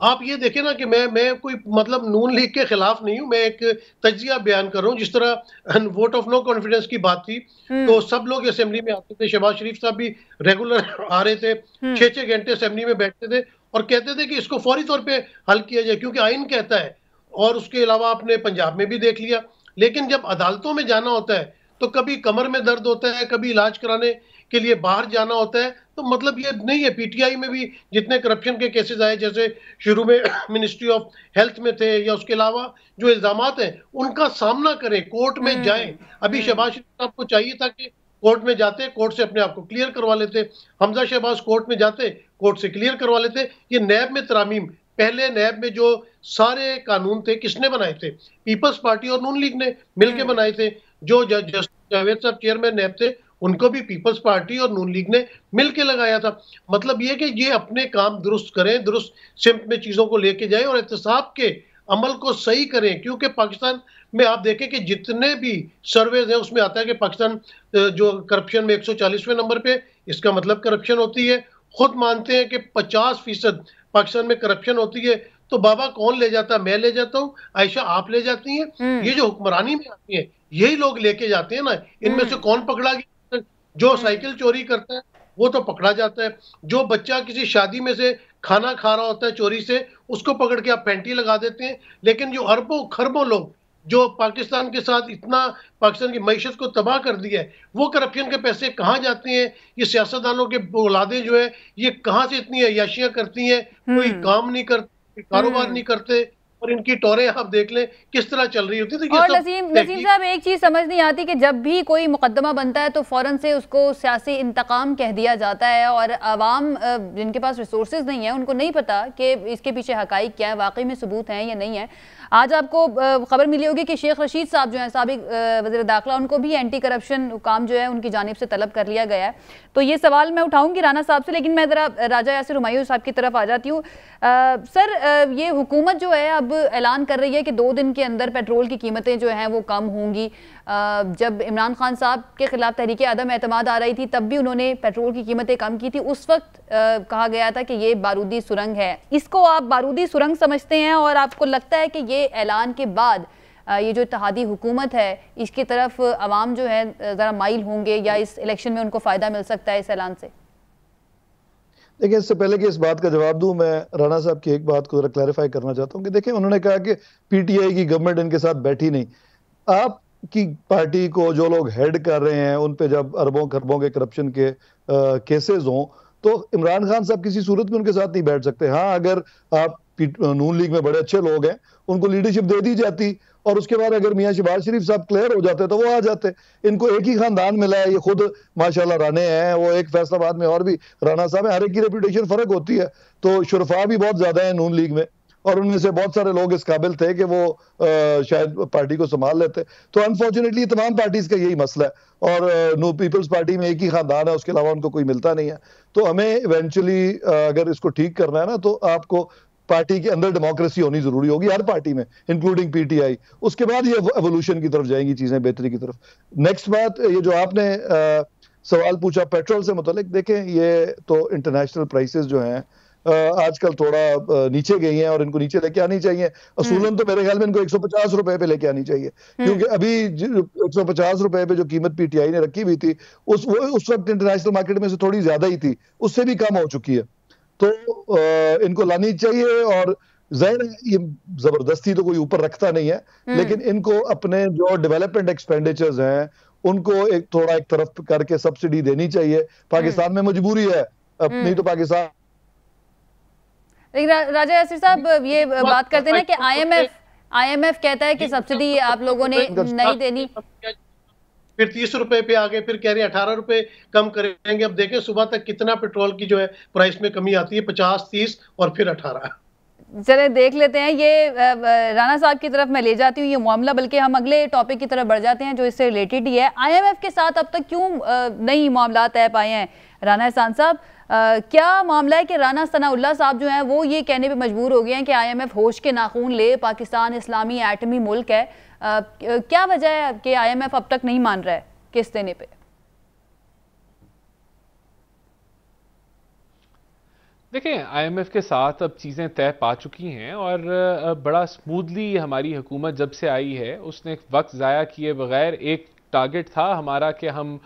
आप ये देखें ना कि मैं कोई मतलब नून लीग के खिलाफ नहीं हूं, मैं एक तजिया बयान कर रहा हूं। जिस तरह वोट ऑफ नो कॉन्फिडेंस की बात थी, तो सब लोग असेंबली में आते थे, शहबाज शरीफ साहब भी रेगुलर आ रहे थे, 6-6 घंटे असेंबली में बैठते थे और कहते थे कि इसको फौरी तौर पे हल किया जाए, क्योंकि आइन कहता है। और उसके अलावा आपने पंजाब में भी देख लिया। लेकिन जब अदालतों में जाना होता है तो कभी कमर में दर्द होता है, कभी इलाज कराने के लिए बाहर जाना होता है। तो मतलब ये नहीं है। पीटीआई में भी जितने करप्शन के केसेस आए, जैसे शुरू में मिनिस्ट्री ऑफ हेल्थ में थे, या उसके अलावा जो इल्जामात हैं उनका सामना करें, कोर्ट में जाएं। अभी शहबाज शरीफ साहब को चाहिए था कि कोर्ट में जाते, कोर्ट से अपने आप को क्लियर करवा लेते। हमजा शहबाज कोर्ट में जाते, कोर्ट से क्लियर करवा लेते। ये नैब में तरामीम, पहले नैब में जो सारे कानून थे किसने बनाए थे? पीपल्स पार्टी और नून लीग ने मिलकर बनाए थे। जो जस्टिस जावेद साहब चेयरमैन नैब थे, उनको भी पीपल्स पार्टी और नून लीग ने मिलकर लगाया था। मतलब ये कि ये अपने काम दुरुस्त करें, दुरुस्त सिमत में चीजों को लेके जाए और एहतसाब के अमल को सही करें। क्योंकि पाकिस्तान में आप देखें कि जितने भी सर्वेज हैं उसमें आता है कि पाकिस्तान जो करप्शन में 140वें नंबर पे, इसका मतलब करप्शन होती है। खुद मानते हैं कि 50% पाकिस्तान में करप्शन होती है। तो बाबा कौन ले जाता? मैं ले जाता हूँ, आयशा आप ले जाती हैं। ये जो हुक्मरानी में आती है यही लोग लेके जाते हैं ना। इनमें से कौन पकड़ा गया? जो साइकिल चोरी करता है वो तो पकड़ा जाता है। जो बच्चा किसी शादी में से खाना खा रहा होता है चोरी से, उसको पकड़ के आप पेंटी लगा देते हैं। लेकिन जो अरबों खरबों लोग जो पाकिस्तान के साथ इतना पाकिस्तान की मैशत को तबाह कर दिया है, वो करप्शन के पैसे कहाँ जाते हैं? ये सियासतदानों के औलादे जो है ये कहाँ से इतनी अय्याशियां करती हैं? कोई काम नहीं करते, कारोबार नहीं करते, और इनकी टोरें आप देख लें किस तरह चल रही होती है। और नसीम साहब, एक चीज समझ नहीं आती कि जब भी कोई मुकदमा बनता है तो फौरन से उसको सियासी इंतकाम कह दिया जाता है, और आवाम जिनके पास रिसोर्सेज नहीं है उनको नहीं पता कि इसके पीछे हकाइक क्या है, वाकई में सबूत हैं या नहीं है। आज आपको खबर मिली होगी कि शेख रशीद साहब जो हैं साबिक वज़ीर दाखिला, उनको भी एंटी करप्शन काम जो है उनकी जानिब से तलब कर लिया गया है। तो ये सवाल मैं उठाऊंगी राना साहब से, लेकिन मैं ज़रा राजा यासिर हुमायूं साहब की तरफ आ जाती हूँ। सर, ये हुकूमत जो है अब ऐलान कर रही है कि 2 दिन के अंदर पेट्रोल की कीमतें जो हैं वो कम होंगी। जब इमरान खान साहब के खिलाफ तहरीक अदम एतमाद आ रही थी तब भी उन्होंने पेट्रोल की कीमतें कम की थी। उस वक्त कहा गया था कि ये बारूदी सुरंग है। इसको आप बारूदी सुरंग समझते हैं, और आपको लगता है कि ये ऐलान के बाद ये जो इत्तेहादी हुकूमत है इसकी तरफ अवाम जो है ज़रा माइल होंगे, या इस इलेक्शन में उनको फ़ायदा मिल सकता है इस ऐलान से? देखिए, इससे पहले कि इस बात का जवाब दूं, मैं राणा साहब की एक बात को जरा क्लैरिफाई करना चाहता हूं कि देखिए, उन्होंने कहा कि पीटीआई की गवर्नमेंट इनके साथ बैठी नहीं। आपकी पार्टी को जो लोग हेड कर रहे हैं उन पे जब अरबों खरबों के करप्शन के केसेस हों तो इमरान खान साहब किसी सूरत में उनके साथ नहीं बैठ सकते। हाँ, अगर आप नून लीग में बड़े अच्छे लोग हैं, उनको लीडरशिप दे दी जाती, और उसके बाद अगर मियां शहबाज शरीफ साहब क्लियर हो जाते तो वो आ जाते। इनको एक ही खानदान मिला है, ये खुद माशाल्लाह राणे हैं, वो एक फैसलाबाद में और भी राणा साहब है, हर एक की रेपुटेशन फर्क होती है। तो शुरफा भी बहुत ज्यादा है नून लीग में, और उनमें से बहुत सारे लोग इस काबिल थे कि वो शायद पार्टी को संभाल लेते। तो अनफॉर्चुनेटली तमाम पार्टीज का यही मसला है, और नो पीपल्स पार्टी में एक ही खानदान है, उसके अलावा उनको कोई मिलता नहीं है। तो हमें इवेंचुअली अगर इसको ठीक करना है ना, तो आपको पार्टी के अंदर डेमोक्रेसी होनी जरूरी होगी हर पार्टी में, इंक्लूडिंग पीटीआई। उसके बाद ये एवोल्यूशन की तरफ जाएंगी चीजें, बेहतरी की तरफ। नेक्स्ट बात, ये जो आपने सवाल पूछा पेट्रोल से मुतालिक, देखें ये तो इंटरनेशनल प्राइसेस जो हैं आजकल थोड़ा नीचे गई हैं, और इनको नीचे लेके आनी चाहिए। असूलन तो मेरे ख्याल में इनको 150 रुपए पे लेके आनी चाहिए, क्योंकि अभी 150 रुपए पे जो कीमत पीटीआई ने रखी हुई थी उस वक्त इंटरनेशनल मार्केट में से थोड़ी ज्यादा ही थी, उससे भी कम हो चुकी है। तो इनको लानी चाहिए, और जाहिर है ये जबरदस्ती तो कोई ऊपर रखता नहीं है, लेकिन इनको अपने जो डेवलपमेंट एक्सपेंडिचर्स हैं उनको एक तरफ करके सब्सिडी देनी चाहिए। पाकिस्तान में मजबूरी है, नहीं तो पाकिस्तान। राजा यासिर साहब ये बात करते हैं ना कि आईएमएफ कहता है कि सब्सिडी आप लोगों ने नहीं देनी, फिर 30 रुपए पे आ गए, फिर कह रहे हैं 18 रुपए कम करेंगे। अब देखें सुबह तक कितना पेट्रोल की जो है प्राइस में कमी आती है, 50, 30 और फिर 18। चले देख लेते हैं। ये राना साहब की तरफ मैं ले जाती हूँ ये मामला, बल्कि हम अगले टॉपिक की तरफ बढ़ जाते हैं जो इससे रिलेटेड ही है। आईएमएफ के साथ अब तक क्यों नई मामला तय पाए हैं राना एहसान साहब? क्या मामला है कि राना सनाउल्लाह साहब जो हैं वो ये कहने पे मजबूर हो गए हैं कि आईएमएफ होश के नाखून ले, पाकिस्तान इस्लामी एटमी मुल्क है। क्या वजह है कि आईएमएफ अब तक नहीं मान रहा है किस्त देने पे? देखिए, आईएमएफ के साथ अब चीज़ें तय पा चुकी हैं, और बड़ा स्मूथली हमारी हुकूमत जब से आई है उसने वक्त ज़ाया किए बगैर, एक टारगेट था हमारा कि हम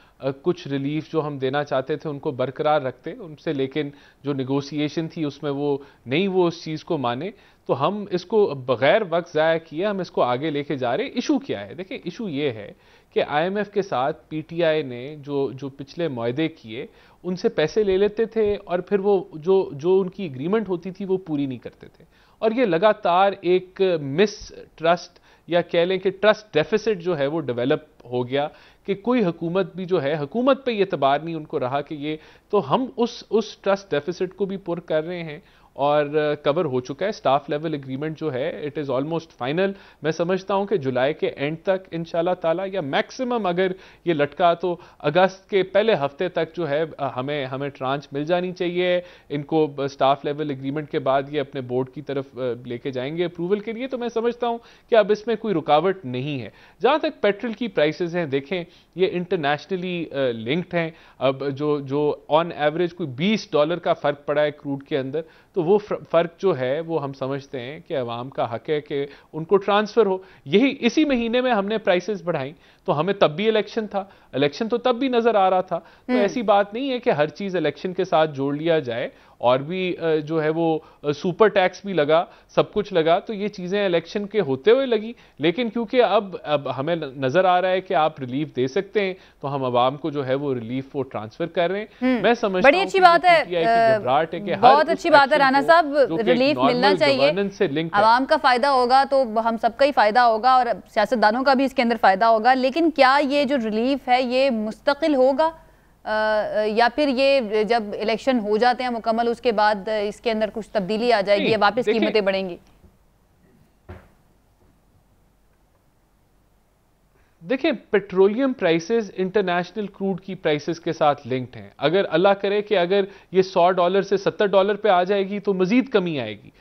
कुछ रिलीफ जो हम देना चाहते थे उनको बरकरार रखते उनसे, लेकिन जो नेगोशिएशन थी उसमें वो उस चीज़ को माने, तो हम इसको बगैर वक्त ज़ाया किए हम इसको आगे लेके जा रहे। इशू क्या है? देखिए, इशू ये है कि आईएमएफ के साथ पीटीआई ने जो पिछले मुआहदे किए उनसे पैसे ले लेते थे, और फिर वो जो उनकी एग्रीमेंट होती थी वो पूरी नहीं करते थे, और ये लगातार एक मिस ट्रस्ट या कह लें कि ट्रस्ट डेफिसिट जो है वो डेवलप हो गया, कि कोई हुकूमत भी जो है, हुकूमत पे ये एतबार नहीं उनको रहा कि ये, तो हम उस ट्रस्ट डेफिसिट को भी पूरा कर रहे हैं, और कवर हो चुका है। स्टाफ लेवल एग्रीमेंट जो है इट इज़ ऑलमोस्ट फाइनल। मैं समझता हूं कि जुलाई के एंड तक इंशाल्लाह ताला, या मैक्सिमम अगर ये लटका तो अगस्त के पहले हफ्ते तक जो है हमें ट्रांच मिल जानी चाहिए। इनको स्टाफ लेवल एग्रीमेंट के बाद ये अपने बोर्ड की तरफ लेके जाएंगे अप्रूवल के लिए, तो मैं समझता हूं कि अब इसमें कोई रुकावट नहीं है। जहां तक पेट्रोल की प्राइसेस हैं, देखें ये इंटरनेशनली लिंक्ड हैं। अब जो ऑन एवरेज कोई $20 का फर्क पड़ा है क्रूड के अंदर, तो वो फर्क जो है वो हम समझते हैं कि अवाम का हक है कि उनको ट्रांसफर हो। इसी महीने में हमने प्राइसेस बढ़ाई, तो हमें तब भी इलेक्शन था, इलेक्शन तो तब भी नजर आ रहा था। तो ऐसी बात नहीं है कि हर चीज इलेक्शन के साथ जोड़ लिया जाए, और भी जो है वो सुपर टैक्स भी लगा, सब कुछ लगा, तो ये चीजें इलेक्शन के होते हुए लगी। लेकिन क्योंकि अब हमें नजर आ रहा है कि आप रिलीफ दे सकते हैं, तो हम अवाम को जो है वो रिलीफ वो ट्रांसफर कर रहे हैं। मैं समझता हूं बड़ी अच्छी बात है, बहुत अच्छी बात है राना साहब, रिलीफ मिलना चाहिए, आवाम का फायदा होगा तो हम सबका ही फायदा होगा, और सियासतदानों का भी इसके अंदर फायदा होगा। लेकिन क्या ये जो रिलीफ है ये मुस्तकिल होगा, या फिर ये जब इलेक्शन हो जाते हैं मुकम्मल उसके बाद इसके अंदर कुछ तब्दीली आ जाएगी या वापस कीमतें बढ़ेंगी? देखिए, पेट्रोलियम प्राइसेस इंटरनेशनल क्रूड की प्राइसेस के साथ लिंक्ड हैं। अगर अल्लाह करे कि अगर ये $100 से $70 पे आ जाएगी तो मजीद कमी आएगी।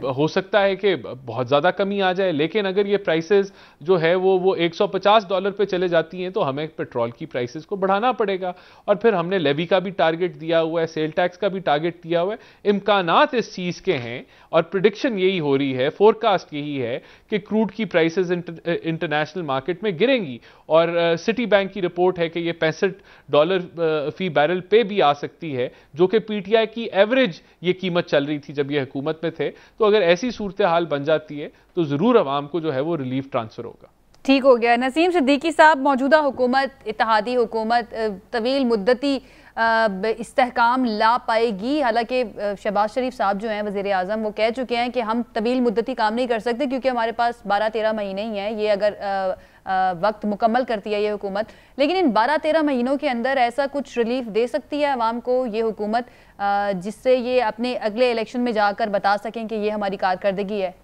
हो सकता है कि बहुत ज्यादा कमी आ जाए, लेकिन अगर ये प्राइसेस जो है वो $150 पे चले जाती हैं तो हमें पेट्रोल की प्राइसेस को बढ़ाना पड़ेगा। और फिर हमने लेवी का भी टारगेट दिया हुआ है, सेल टैक्स का भी टारगेट दिया हुआ है। इम्कानात इस चीज के हैं, और प्रिडिक्शन यही हो रही है, फोरकास्ट यही है कि क्रूड की प्राइसेस इंटरनेशनल मार्केट में गिरेंगी। और सिटी बैंक की रिपोर्ट है कि ये $65 फी बैरल पे भी आ सकती है, जो कि पीटीआई की एवरेज ये कीमत चल रही थी जब ये हुकूमत में थे। तो अगर ऐसी सूरत हाल बन जाती है तो जरूर अवाम को जो है वो रिलीफ ट्रांसफर होगा। ठीक हो गया। नसीम सिद्दीकी साहब, मौजूदा हुकूमत, इत्तेहादी हुकूमत तवील मुद्दती इस्तेहकाम ला पाएगी। हालांकि शहबाज शरीफ साहब जो हैं वज़ीर आज़म, वो कह चुके हैं कि हम तवील मुद्दती काम नहीं कर सकते क्योंकि हमारे पास 12-13 महीने ही हैं, ये अगर वक्त मुकम्मल करती है ये हुकूमत। लेकिन इन 12-13 महीनों के अंदर ऐसा कुछ रिलीफ दे सकती है आवाम को ये हुकूमत, जिससे ये अपने अगले इलेक्शन में जाकर बता सकें कि ये हमारी कारकर्दगी है?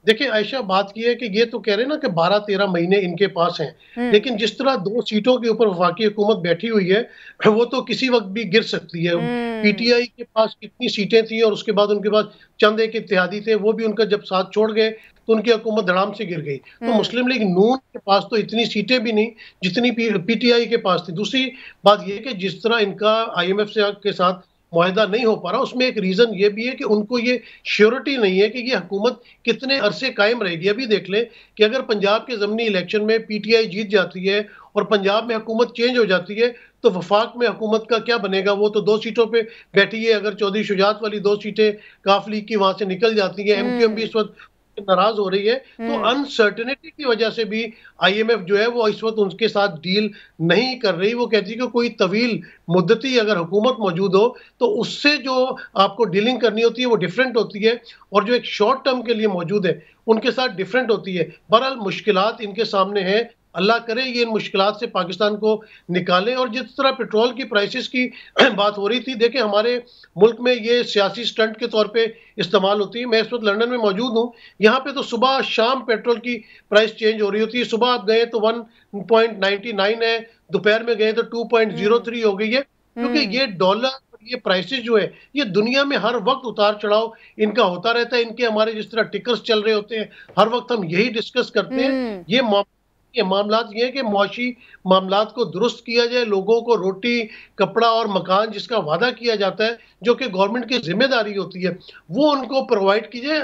देखिए आयशा, बात की है कि ये तो कह रहे हैं ना कि 12-13 महीने इनके पास हैं, लेकिन जिस तरह 2 सीटों के ऊपर वफाकी हुकूमत बैठी हुई है वो तो किसी वक्त भी गिर सकती है। पीटीआई के पास कितनी सीटें थी और उसके बाद उनके पास चंद एक इत्तेहादी थे, वो भी उनका जब साथ छोड़ गए तो उनकी हुकूमत धड़ाम से गिर गई। तो मुस्लिम लीग नून के पास तो इतनी सीटें भी नहीं जितनी पीटीआई के पास थी। दूसरी बात यह कि जिस तरह इनका IMF के साथ मुआहदा नहीं हो पा रहा, उसमें एक रीजन ये भी है कि उनको ये श्योरिटी नहीं है कि ये हुकूमत कितने अरसे कायम रहेगी। अभी देख लें कि अगर पंजाब के ज़मीनी इलेक्शन में पीटीआई जीत जाती है और पंजाब में हुकूमत चेंज हो जाती है तो वफाक में हुकूमत का क्या बनेगा? वो तो 2 सीटों पे बैठी है। अगर चौधरी शुजात वाली 2 सीटें काफ लीग की वहां से निकल जाती है, MQM भी इस वक्त नाराज हो रही है, तो अनसर्टेनिटी की वजह से भी IMF जो है वो इस वक्त उनके साथ डील नहीं कर रही। वो कहती है कि कोई तवील मुद्दती अगर हुकूमत मौजूद हो तो उससे जो आपको डीलिंग करनी होती है वो डिफरेंट होती है, और जो एक शॉर्ट टर्म के लिए मौजूद है उनके साथ डिफरेंट होती है। बहरहाल मुश्किलात इनके सामने हैं, अल्लाह करे ये इन मुश्किलात से पाकिस्तान को निकाले। और जिस तरह पेट्रोल की प्राइसेस की बात हो रही थी, देखें हमारे मुल्क में ये सियासी स्टंट के तौर पे इस्तेमाल होती है। मैं इस वक्त लंदन में मौजूद हूँ, यहाँ पे तो सुबह शाम पेट्रोल की प्राइस चेंज हो रही होती है। सुबह आप गए तो 1.99 है, दोपहर में गए तो 2.03 हो गई है, क्योंकि ये डॉलर, ये प्राइसेस जो है ये दुनिया में हर वक्त उतार चढ़ाव इनका होता रहता है। इनके हमारे जिस तरह टिकर्स चल रहे होते हैं, हर वक्त हम यही डिस्कस करते हैं। ये मामलात ये है कि मुआशी मामलात को दुरुस्त किया जाए, लोगों को रोटी, कपड़ा और मकान जिसका वादा किया जाता है, जो कि गवर्नमेंट की जिम्मेदारी होती है, वो उनको प्रोवाइड कीजिए।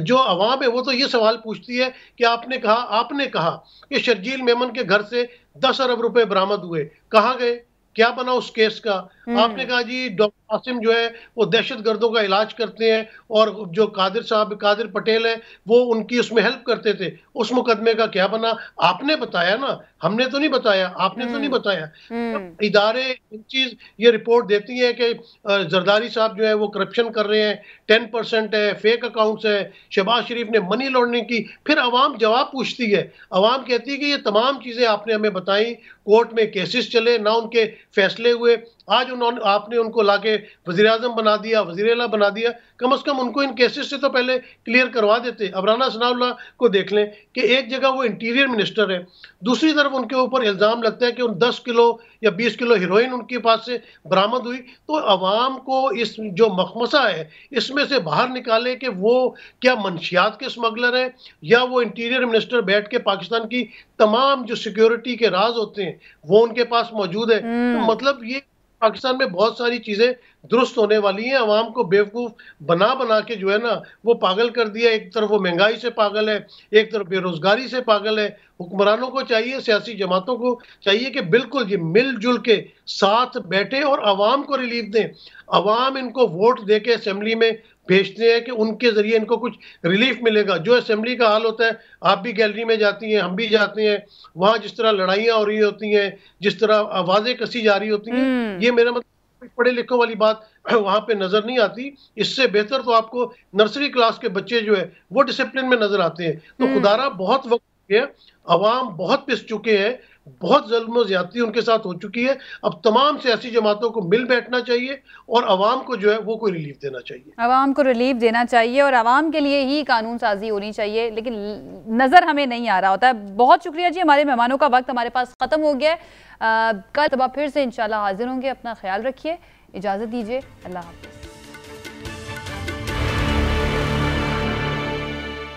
जो अवाम है वो तो ये सवाल पूछती है कि आपने कहा कि शर्जील मेमन के घर से 10 अरब रुपए बरामद हुए, कहाँ गए, क्या बना उस केस का? आपने कहा जी डॉक्टर आसिम जो है वो दहशतगर्दों का इलाज करते हैं और जो कादिर पटेल है वो उनकी उसमें हेल्प करते थे, उस मुकदमे का क्या बना? आपने बताया ना, हमने तो नहीं बताया, आपने तो नहीं बताया। इदारे चीज ये रिपोर्ट देती है कि जरदारी साहब जो है वो करप्शन कर रहे हैं, 10% है, फेक अकाउंट्स है, शहबाज शरीफ ने मनी लॉन्ड्रिंग की। फिर अवाम जवाब पूछती है, अवाम कहती है कि ये तमाम चीजें आपने हमें बताई, कोर्ट में केसेस चले ना, उनके फैसले हुए, आज आपने उनको लाके वजीर आजम बना दिया, वजीर आला बना दिया। कम से कम उनको इन केसेस से तो पहले क्लियर करवा देते। अब राना सनाउल्लाह को देख लें कि एक जगह वो इंटीरियर मिनिस्टर है, दूसरी तरफ उनके ऊपर इल्जाम लगता है कि उन 10 किलो या 20 किलो हीरोइन उनके पास से बरामद हुई। तो अवाम को इस जो मखमसा है इसमें से बाहर निकाले कि वो क्या मंशियात के स्मगलर है या वो इंटीरियर मिनिस्टर बैठ के पाकिस्तान की तमाम जो सिक्योरिटी के राज होते हैं वो उनके पास मौजूद है। तो मतलब ये पाकिस्तान में बहुत सारी चीजें दुरुस्त होने वाली हैं। अवाम को बेवकूफ बना के जो है ना वो पागल कर दिया। एक तरफ वो महंगाई से पागल है, एक तरफ बेरोजगारी से पागल है। हुक्मरानों को चाहिए, सियासी जमातों को चाहिए कि बिल्कुल ये मिलजुल के साथ बैठे और अवाम को रिलीफ दें। अवाम इनको वोट दे के असेंबली में भेजते हैं कि उनके जरिए इनको कुछ रिलीफ मिलेगा। जो असेंबली का हाल होता है, आप भी गैलरी में जाती हैं, हम भी जाते हैं, वहां जिस तरह लड़ाइयां हो रही होती हैं, जिस तरह आवाजें कसी जा रही होती हैं, ये मेरा मतलब पढ़े लिखों वाली बात वहां पे नजर नहीं आती। इससे बेहतर तो आपको नर्सरी क्लास के बच्चे जो है वो डिसिप्लिन में नजर आते हैं। तो खुदारा बहुत वक्त है, अवाम बहुत पिस चुके हैं, बहुत जुल्म ज्यादती उनके साथ हो चुकी है। अब तमाम सियासी जमातों को मिल बैठना चाहिए और अवाम को जो है वो कोई रिलीफ देना चाहिए, अवाम को रिलीफ देना चाहिए और अवाम के लिए ही कानून साजी होनी चाहिए, लेकिन नज़र हमें नहीं आ रहा होता है। बहुत शुक्रिया जी, हमारे मेहमानों का वक्त हमारे पास ख़त्म हो गया है। कल तब फिर से इंशाल्लाह हाजिर होंगे। अपना ख्याल रखिए, इजाज़त दीजिए, अल्लाह हाफ़िज़।